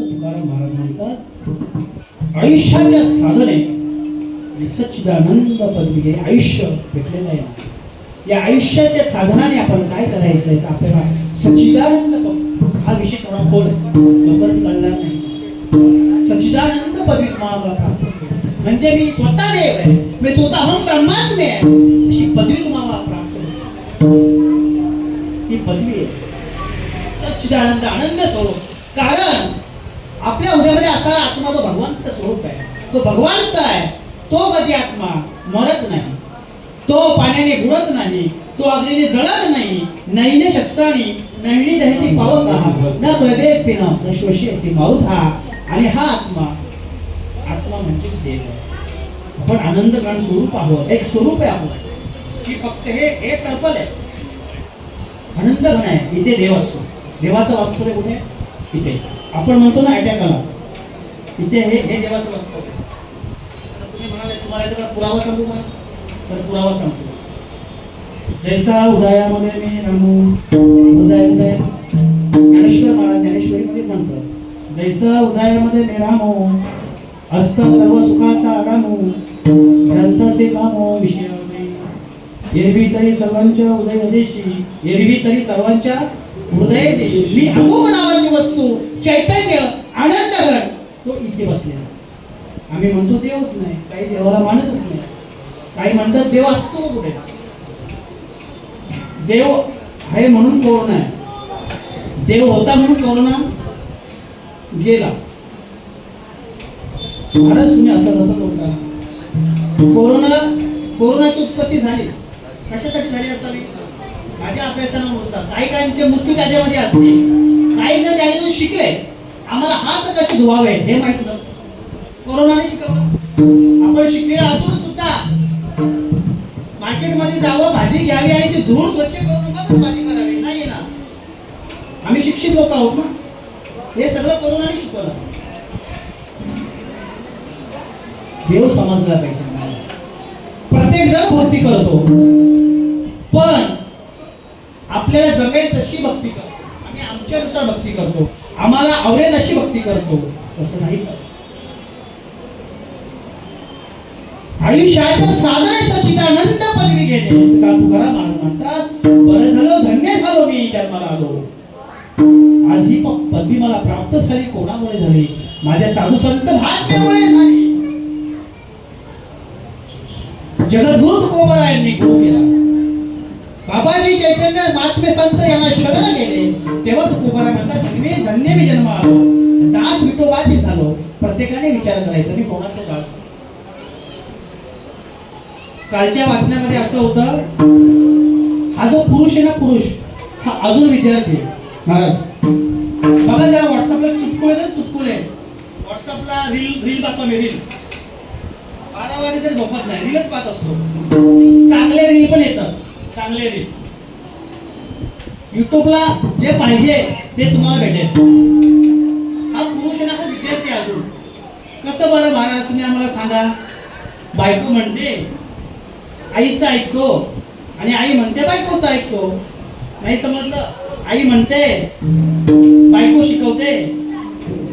तुकाराम महाराज म्हणतात आयुष्याच्या साधने सच्चिदानंद पदवी आयुष्य भेटलेलं आहे. या आयुष्याच्या साधनाने आपण काय करायचंय तर आपल्याला सच्चिदानंद हा विषय थोडा खोल लवकर कळणार नाही. सच्चिदानंद पदवी तुम्हाला प्राप्त होईल. म्हणजे मी स्वतः देव आहे, मी स्वतः हम ब्रह्मास्मी आहे अशी पदवी तुम्हाला प्राप्त होईल. ही पदवी आहे सच्चिदानंद आनंद स्वरूप. कारण आपल्या हृदयामध्ये असणारा आत्मा तो भगवंत स्वरूप आहे. तो भगवंत आहे. तो कधी आत्मा मरत नाही, तो पाण्याने बुडत नाही, तो अग्नीने जळत नाही. नैने शस्त्राने नैनी दहती पावत न कळते पिन न श्वसेती मारुथा. आणि हा आत्मा म्हणजेच देव आहे. आपण आनंद गण स्वरूप आहोत. एक स्वरूप आहे आपण की फक्त हे टर्पल आहे. आनंद गण आहे. इथे देव असतो. देवाचं वास्तव्य कुठे? इथे. आपण म्हणतो ना अटॅक आला, इथे हे देवाचं वास्तव्य. म्हणाले तुम्हाला याचा पुरावा सांगू का? तर पुरावा सांगतो. जैसा उदयामध्ये मी रामू उदय ज्ञानेश्वर महाराज ज्ञानेश्वरीमध्ये म्हणतात जैसा उदयामध्ये मी रामू असत सर्व सुखाचा रामू ग्रंथ से कामो विषय एरवी तरी सर्वांच्या उदय देशी एरवी तरी सर्वांच्या हृदय देशी मी अमुक नावाची वस्तू चैतन्य आनंदघन तो इथे बसलेला. आम्ही म्हणतो देवच नाही, काही देवाला मानतच नाही. काही म्हणतात देव असतो कुठे? देव आहे म्हणून कोरोना आहे, देव होता म्हणून कोरोना गेला. महाराज तुम्ही असं कसं बोलता? कोरोनाची उत्पत्ती झाली कशासाठी झाली असावी? माझ्या अभ्यासानुसार काही मृत्यू त्याच्यामध्ये असते. काही जण त्यातून शिकले आम्हाला हात कसे धुवावे हे माहित नव्हतं. कोरोनाने शिकवलं. आपण शिकलेला असून सुद्धा मार्केटमध्ये जावं, भाजी घ्यावी आणि ती धुवून स्वच्छ करून मगच भाजी करावी नाही ना. आम्ही शिक्षित लोक आहोत ना. हे सगळं कोरोनाने शिकवलं. देव समजला पाहिजे. प्रत्येक जण भक्ती करतो पण आपल्याला जमेल तशी भक्ती करतो. आम्ही आमच्यानुसार भक्ती करतो, आम्हाला आवडेल अशी भक्ती करतो. तसं नाही चालत. आयुष्याच्या साधने सच्चिदानंद पदवी घेणे. तुकाराम महाराज म्हणतात बरं झालं धन्य झालो मी जन्माला आलो. आज ही पदवी मला प्राप्त झाली. कोणामुळे झाली? माझ्या साधू संत महात्म्यामुळे झाली. जगद्गुरु तुकोबरायांनी गुरु केला. बाबाजी चैतन्य महात्मे संत यांना शरण गेले तेव्हा तुकोबरा म्हणतात धन्य मी जन्म आलो, दास विठोबाजी झालो. प्रत्येकाने विचार करायचा मी कोणाचं दास. कालच्या वाचण्यामध्ये असं होतं हा जो पुरुष आहे ना पुरुष हा अजून विद्यार्थी आहे. महाराज बघा जरा व्हॉट्सअपला चुटकुले व्हॉट्सअपला रील पाहतो मी. रील 12 वाजता तरी झोपत नाही, रीलच पाहत असतो. चांगले रील पण येतात, चांगले रील. युट्यूबला जे पाहिजे ते तुम्हाला भेटेल. हा पुरुष आहे ना हा विद्यार्थी अजून. कसं बरं महाराज तुम्ही आम्हाला सांगा. बायको म्हणते आईचं ऐकतो आणि आई म्हणते बायकोचं ऐकतो. नाही समजलं? आई म्हणते बायको शिकवते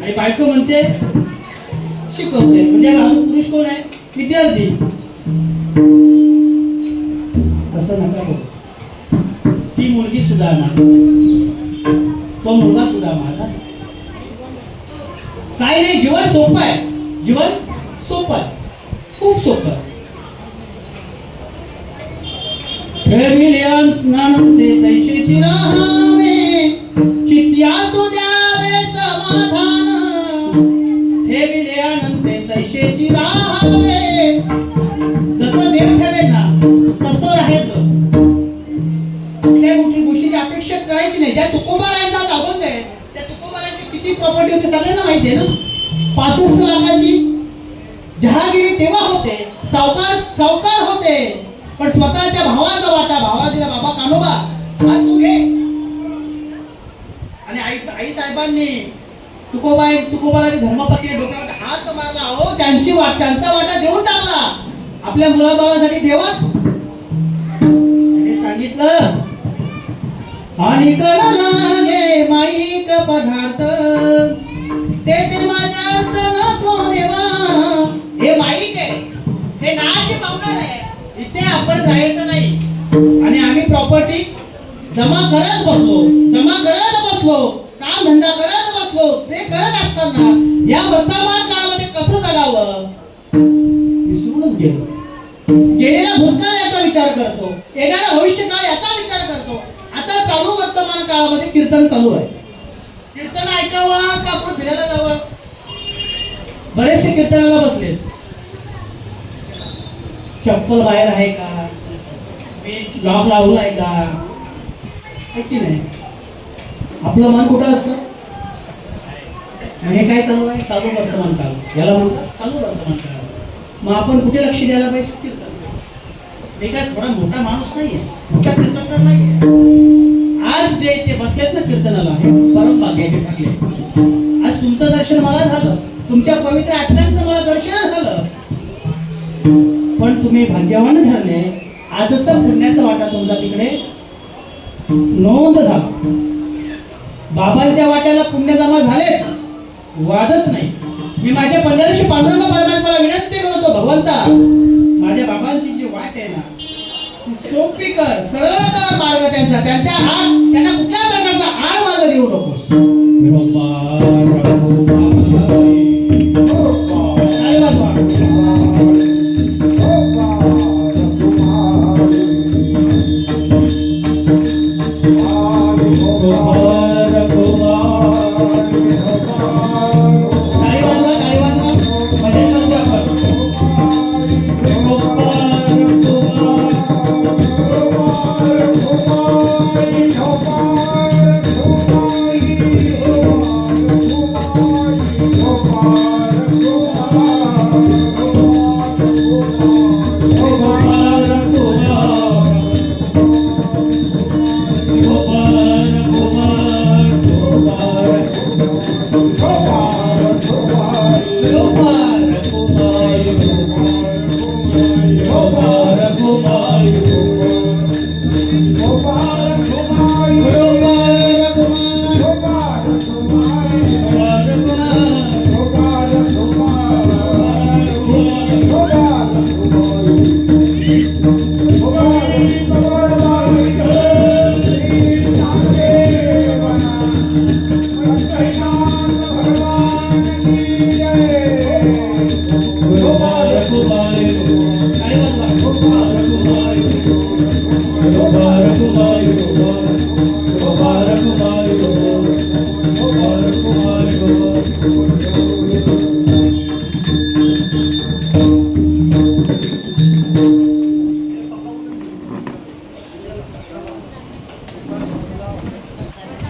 आणि बायको म्हणते शिकवते. म्हणजे अजून पुरुष कोण आहे? विद्यार्थी. असं नका करू. ती मुलगी सुद्धा माझा, तो मुलगा सुद्धा माझा. काय नाही, जीवन सोपं आहे. जीवन सोपं आहे, खूप सोपं आहे. नंदे तैशेची राहावे चित्ती असू द्यावे समाधान. ठेविले आनंदे तैशेची राहावे. जसं देव ठेवेल ना तसं राहायचं. कुठल्या गोष्टीची अपेक्षा करायची नाही. ज्या तुकोबारायांचा अभंग आहे त्या तुकोबारांची किती प्रॉपर्टी होती सगळ्यांना माहिती आहे ना. 65 लाखाची जहागिरी तेव्हा होते. सावकार होते पण स्वतःच्या भावाचा वाटा भावाला बाबा कानोबा हा तू घे. आणि आई साहेबांनी तुकोबाराची धर्मपत्नी डोक्यावर हात मारला. हो त्यांचा वाटा देऊन टाकला. आपल्या मुलाबाळासाठी ठेवा. सांगितलं आणि कळला गे माईक पदार्थ ते माझ्या अर्थ नको देवा. हे माईक आहे, हे नाश पावणार आहे, इथे आपण जायचं नाही. आणि आम्ही प्रॉपर्टी जमा करत बसलो, काम धंदा करत बसलो. ते करत असताना या वर्तमान काळामध्ये कसं जगावं विसरूनच गेलो. गेलेला भूतकाळ याचा विचार करतो, येणारा भविष्यकाळ याचा विचार करतो. आता चालू वर्तमान काळामध्ये कीर्तन चालू आहे. कीर्तन ऐकावं का आपण फिरायला जावं? बरेचसे कीर्तनाला बसले. चप्पल बाहेर आहे का? लॉक लावलाय का? आहे की नाही? आपलं मन कुठं असतं? हे काय चालू आहे? चालू वर्तमान काळ याला म्हणतात चालू वर्तमान काळ. मग आपण कुठे लक्ष द्यायला पाहिजे? कीर्तन. हे काय थोडा मोठा माणूस नाहीये, मोठा कीर्तनकार नाहीये. आज जे ते बसलेत ना कीर्तनाला, हे परम भाग्याचे ठरले. आज तुमचं दर्शन मला झालं, तुमच्या पवित्र आठवड्यांचं मला दर्शन झालं. पण तुम्ही भाग्यवान ठरले. आजचा पुण्याचा वाटा तुमचा तिकडे नोंद झाला. बाबांच्या वाट्याला पुण्य जमा झालेच, वादच नाही. मी माझ्या पंढरीशी पांडुरंग परमात्म्याला विनंती करतो, भगवंता माझ्या बाबांची जी वाट आहे ना ती सोपी कर, सरळ कर मार्ग त्यांचा. त्यांना कुठल्या प्रकारचा आड मार्ग देऊ नकोस.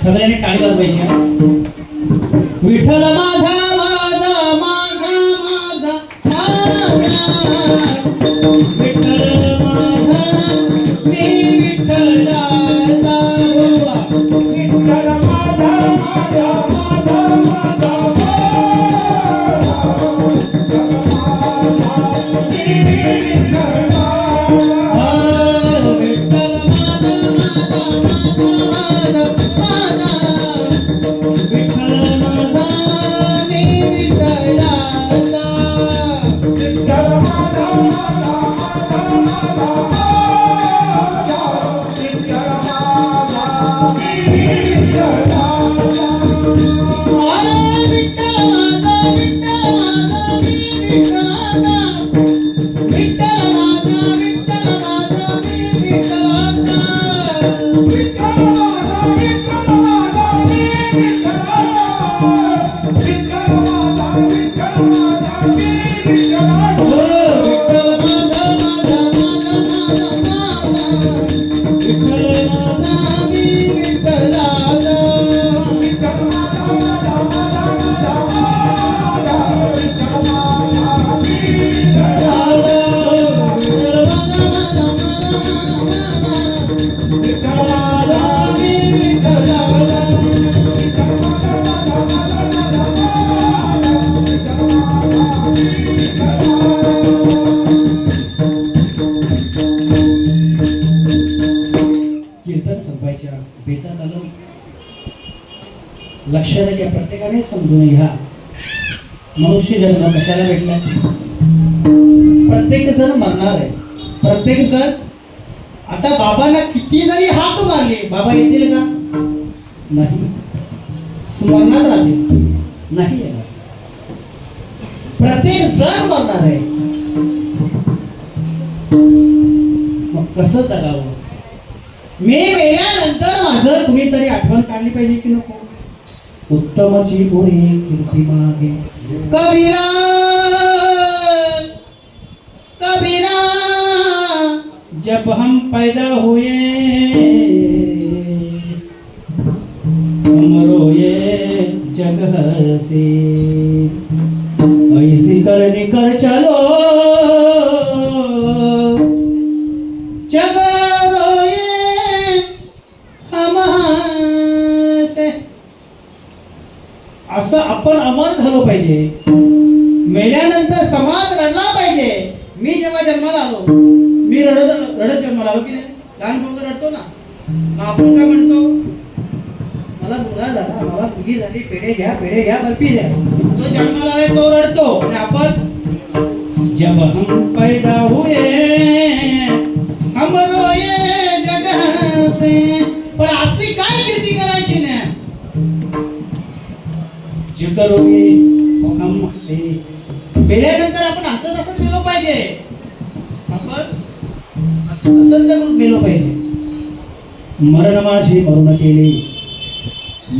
सगळ्यांनी टाळी वाजवायची. विठ्ठल माझा माझा माझा माझा विठ्ठल माझा मी विठ्ठलाचा गोवा. विठ्ठल माझा माझा माझा माझा विठ्ठल माझा संपायच्या बेतात आलो. लक्षात घ्या, प्रत्येकाने समजून घ्या मनुष्य जन्म कशाला भेटला. प्रत्येक जण मरणार आहे. प्रत्येक जण आता बाबांना किती जरी हात मारले बाबा येतील का? नाही. स्मरणात राहतील नाही येणार. प्रत्येक जण मरणार आहे. मग कसं जगावं? मी मेल्यानंतर माझं कुणीतरी आठवण काढली पाहिजे की नको? उत्तमची पुरे कीर्ती मागे. कबीरा कबीरा जब हम पैदा हुए हम रोए जगह से ऐसी करनी कर चलो जग रोए हमसे. असं आपण अमर झालो पाहिजे. मेल्यानंतर समाज रडला पाहिजे. मी जेव्हा जन्माला आलो मी रडत रडत जन्माला आलो की नाही? लहान मुलगा रडतो ना, मग आपण काय म्हणतो? मला मुलगा झाला, मला मुलगी झाली, पेढे घ्या बर्फी द्या. तो जन्माला आलाय तो रडतो. आणि आपण जब हम पैदा हुए हम रोए जगह से. पण अशी काय कीर्ती करायची ना? जिकरोगे हमसे. मेल्यानंतर आपण हसत हसत गेलो पाहिजे. आपण हसत जगून गेलो पाहिजे. मरण माझे मरण केले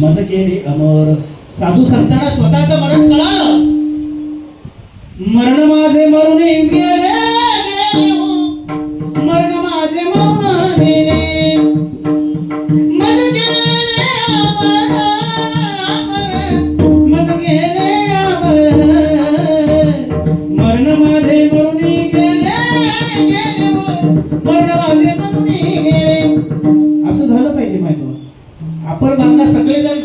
मज केले अमर. साधू संतांना स्वतःचं मरण कळालं. मरण माझे मरून गेले मरण माझे मरून गेले मज केले अमर मज केले अमर. मरण माझे मरून गेले मरण माझे मरून गेले. असं झालं पाहिजे माहिती. आपण बघणार सगळेजण.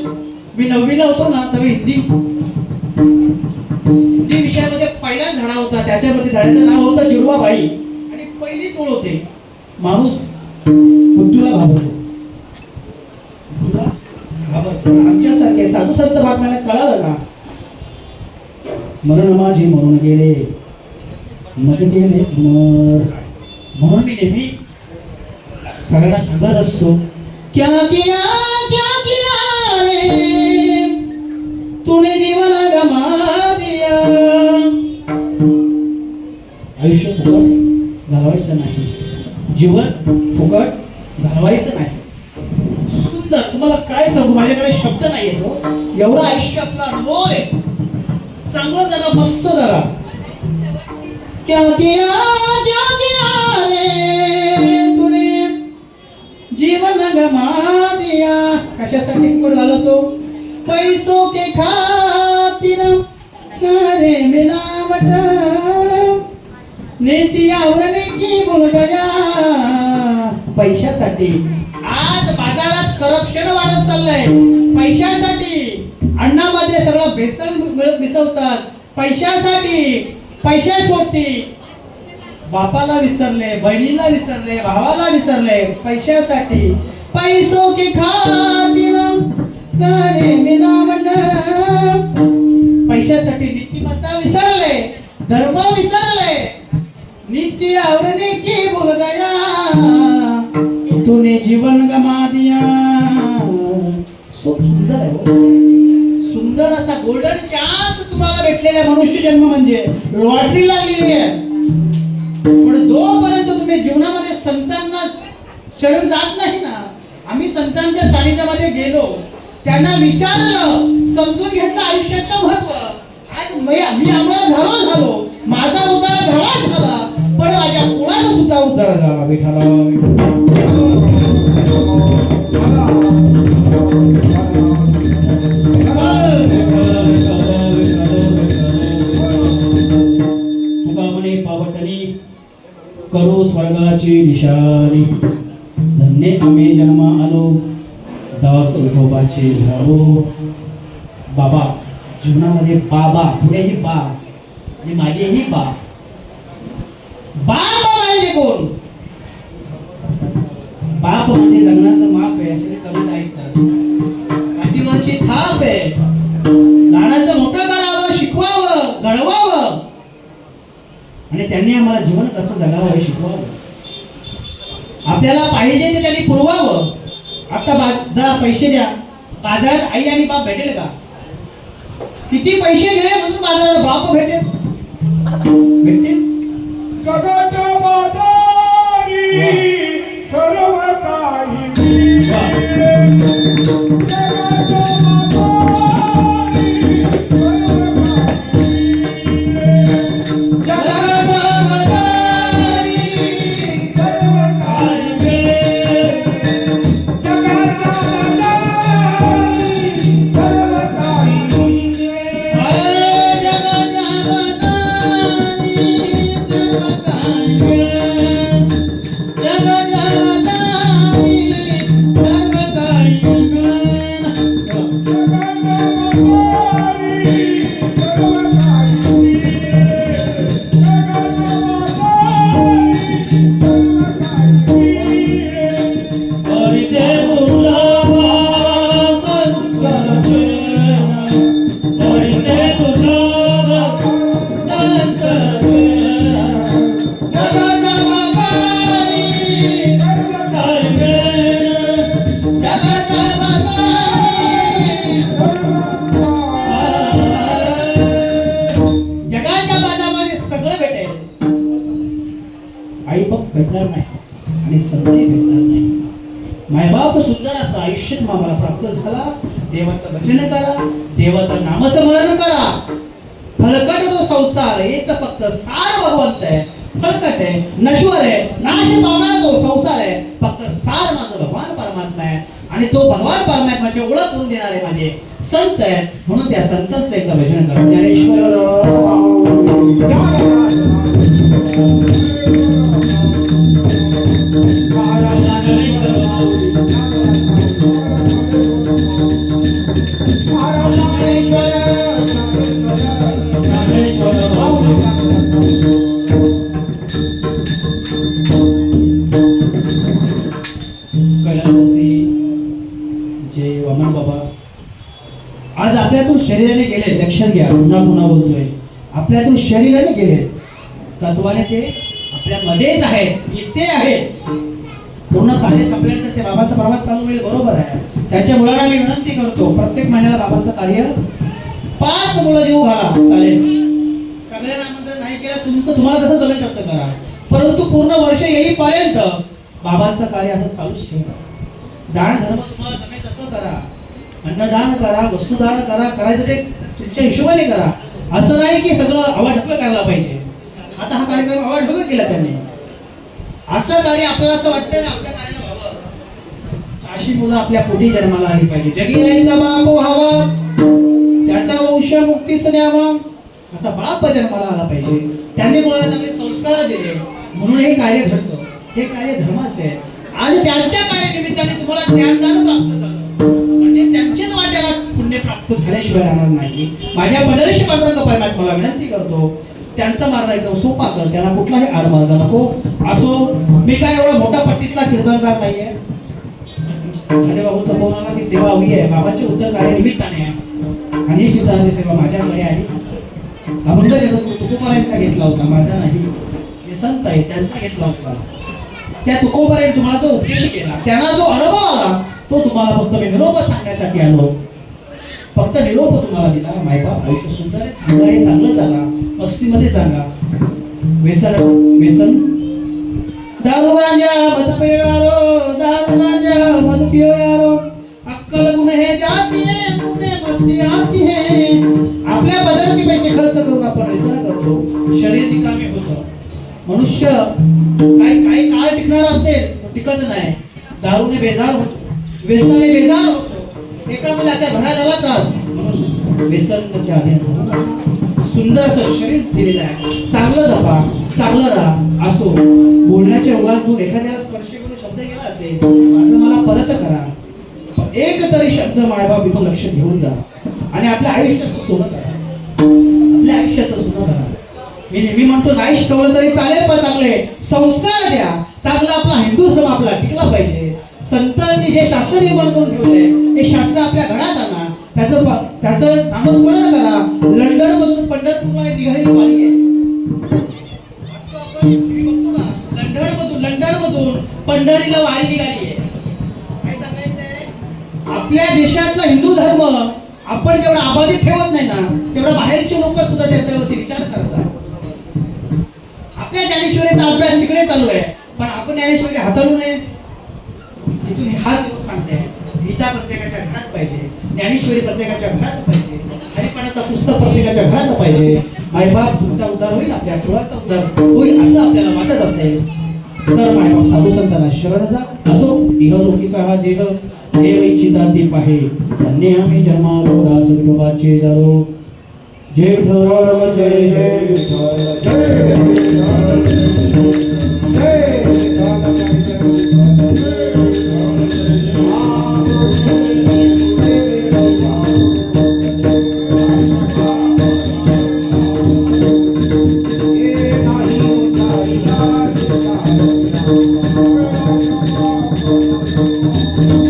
मी 9वीला होतो ना तेव्हा हिंदी विषयामध्ये पहिलाच धडा होता. त्याच्यामध्ये धड्याचं नाव होतं जुडवाबाई. आणि पहिलीच ओळ होते माणूस बुद्धूला घाबरतो. आमच्यासारखे साधू संत बातम्याला कळालं ना. मरण माझे मरून गेले मज गेले अमर. म्हणून मी नेहमी सगळ्यांना सांगत असतो क्या किया रे तूने जीवन गमा दिया. आयुष्य फुकट घालवायचं नाही. जीवन फुकट घालवायचं नाही. सुंदर. तुम्हाला काय सांगू, माझ्याकडे शब्द नाही येतो. एवढं आयुष्य आपलं अनुभव आहे. चांगलं जगा, मस्त जगा. क्या किया रे तूने जीवन गमा दिया. कशासाठी फुकट घालवतो? पैसों के खातिर करे मिलावट नीति आवरने की भूल गया. पैशासाठी आज बाजारात करप्शन वाढत चाललंय. पैशासाठी अन्नामध्ये सगळं भेसळ मिसळतात. पैशासाठी पैशासाठी बापाला विसरले, बहिणीला विसरले, भावाला विसरले. पैशासाठी पैसों के खातिर करे मिलावट. पैशासाठी नीतिमत्ता विसरले, धर्म विसरले. नीति आवरने की भूल गया तूने जीवन गमा दिया. सुंदर आहे. सुंदर असा गोल्डन चान्स तुम्हाला भेटलेला मनुष्य जन्म म्हणजे लॉटरी लागलेली आहे. पण जोपर्यंत तुम्ही जीवनामध्ये संतांना शरण जात नाही ना. आम्ही संतांच्या सानिध्यामध्ये गेलो, त्यांना विचारलं, समजून घेतलं आयुष्याचं महत्व. आज मी आम्हाला झालो माझा उद्धार झाला, पण माझ्या कुळाचा सुद्धा उद्धार झाला. विठाला तुका म्हणे पावटणी करू स्वर्गाची निशाणी. धन्य आम्ही जन्मा आलो दास विठोबाचे झालो. बाबा जीवनामध्ये बाबा, पुढेही बा आणि मागेही बा. बाबा म्हणजे कोण? बाप म्हणजे जगण्याचं माप आहे अशी कविता ऐकतात. पाठीवरची थाप आहे. लहानाचं मोठं करावं, शिकवावं, घडवावं आणि त्यांनी आम्हाला जीवन कसं जगावं हे शिकवावं. आपल्याला पाहिजे ते त्यांनी पुरवावं. आता जा पैसे द्या, बाजारात आई आणि बाप भेटेल का? किती पैसे दिले म्हणून बाजारात बाप भेटेल? भेटेल? जगाच्या बाजारी सर्व काही मिळेल. जगाच्या बाजारी सर्व काही मिळेल. जगाच्या बाजारी सर्व काही मिळेल. जगाच्या बाजारी सर्व काही मिळेल. आई बाप भेटणार नाही आणि संतही भेटणार नाही. मायबाप सुंदर असं आयुष्य आम्हाला प्राप्त झाला. देवाचं भजन करा, देवाचं नामस्मरण करा. फळकट तो संसार एक फक्त सार भगवंत आहे. फळकट आहे, नश्वर आहे, नाश पावणारा तो संसार आहे. फक्त सार माझं भगवान परमात्मा आहे आणि तो भगवान परमात्म्याची ओळख करून देणारे माझे संत आहेत. म्हणून त्या संतांचं एकदा भजन करा. ज्ञानेश्वर जय वामन बाबा. आज आपल्यातून शरीराने गेले, लक्षात घ्या, पुन्हा पुन्हा बोलतोय, आपल्यातून शरीराने गेले, तत्वाने ते आपल्यामध्येच आहेत, इथे आहेत. पूर्ण कार्य संपल्यानंतर ते बाबाचा प्रवास चालू होईल, बरोबर आहे. त्याच्या मुलांना मी विनंती करतो, प्रत्येक महिन्याला बाबाचं कार्य 5 मुलं जीव घाला, चालेल. सगळ्यांना आमंत्रण नाही केलं, तुम्हाला कसं जमेल तसं करा, परंतु पूर्ण वर्ष येईपर्यंत बाबांचं कार्य असं चालूच ठेवा. दान धर्म तुम्हाला जमेल तसं करा, अन्नदान करा, वस्तुदान करा, करायचं ते तुमच्या हिशोबाने करा. असं नाही की सगळं आवाढव्य करायला पाहिजे. आता हा कार्यक्रम आवाढव्य केला त्यांनी, असं कार्य आपल्याला असं वाटतं ना आपल्या कार्याला व्हावं. अशी मुलं आपल्या पोटी जन्माला आली पाहिजे. जगी आईचा बाप व्हावा, त्याचा वंश मुक्तीस न्यावा, असा बाप जन्माला आला पाहिजे. त्यांनी मुलाला चांगले संस्कार दिले म्हणून हे कार्य घडतं. हे कार्य धर्माचे आहे. आज त्यांच्या कार्यानिमित्ताने तुम्हाला ज्ञानदान प्राप्त झालं म्हणजे त्यांच्याच वाट्याला पुण्य प्राप्त झाल्याशिवाय राहणार नाही. माझ्या पंढरीशी पांडुरंग परमात्म्याला विनंती करतो, त्यांचा मार्ग एकदम सोपा कर, त्यांना कुठलाही आडमार्ग नको असो. मी काय एवढा मोठा पट्टीतला कीर्तनकार नाहीये. माझ्या बाबूचा फोन आला की सेवा हवी आहे, बाबांच्या उत्तर कार्यानिमित्ताने आणि ही कीर्तनाची सेवा माझ्याकडे आली. अभंग जगत तुकोबारायांचा घेतला होता, माझा नाही. हे संत आहे त्यांचा घेतला होता. त्या तुकोबारायांनी तुम्हाला जो उपदेश केला, त्यांना जो अनुभव आला, तो तुम्हाला फक्त मी निरोप सांगण्यासाठी आलो. फक्त निरोप तुम्हाला दिला. मायबाप आयुष्य सुंदर आहे, चांगलं आहे, चांगलं झाला, मस्तीमध्ये चांगला. व्यसन दारू गांजा मद पियो यारो, दारू गांजा मद पियो यारो, अक्कल गुण है जाती है, पुण्य मस्ती आती है. आपल्या बदलचे पैसे खर्च करून आपण व्यसन करतो, शरीर निकामी होतं. मनुष्य काही काळ टिकणार असेल टिकत नाही. दारूने बेजार होतो, व्यसनाने बेजार होतो, एका मुला त्या घराला त्रास. म्हणून व्यसनाच्या आधी सुंदर असं शरीर दिलेलं आहे. चांगलं जपा, चांगलं राहा. असो बोलण्याच्या ओघातून एखाद्याला स्पर्श करून शब्द गेला असेल, असं मला परत करा. एक तरी शब्द मायबाप इथून लक्ष घेऊन जा आणि आपल्या आयुष्याचं सोनं करा. आपल्या आयुष्याचं सोनं करा. मी नेहमी म्हणतो, नाही शिकवलं तरी चालेल, पण चांगले संस्कार द्या. चांगला आपला हिंदू धर्म आपला टिकला पाहिजे. संतांनी जे शास्त्र निर्माण करून ठेवलंय ते शास्त्र आपल्या घरात आणा, त्याचं नामस्मरण करा. लंडन मधून पंढरपूरला एक निघालेली वारी आहे. वाचतो आपण, तुम्ही बघतो का? लंडन मधून पंढरीला वारी निघाली आहे. काय सांगायचंय? आपल्या देशातला हिंदू धर्म आपण जेवढा आबाधित ठेवत नाही ना, तेवढा बाहेरचे लोक सुद्धा त्याच्यावरती विचार करतात. आपल्या ज्ञानेश्वरीचा अभ्यास तिकडे चालू आहे, पण आपण ज्ञानेश्वरी हाताळू नये. तिथून हा दिवस सांगते, गीता प्रत्येकाच्या घरात पाहिजे, ज्ञानेश्वरी प्रत्येकाच्या घरात पाहिजे, हरिपाठाचं पुस्तक प्रत्येकाच्या घरात पाहिजे. मायबाप तुमचा उद्धार होईल, आपल्या कुळाचा उद्धार होईल असं आपल्याला वाटत असेल तर मायबाप साधू संतांना शरण जा. असो इहलोकीचा हा देह देव इच्छिता दीप आहे. धन्य आम्ही जन्मालो दास विठोबाचे जालो. जय विठ्ठल जय जय विठ्ठल जय विठ्ठल जय Thank you.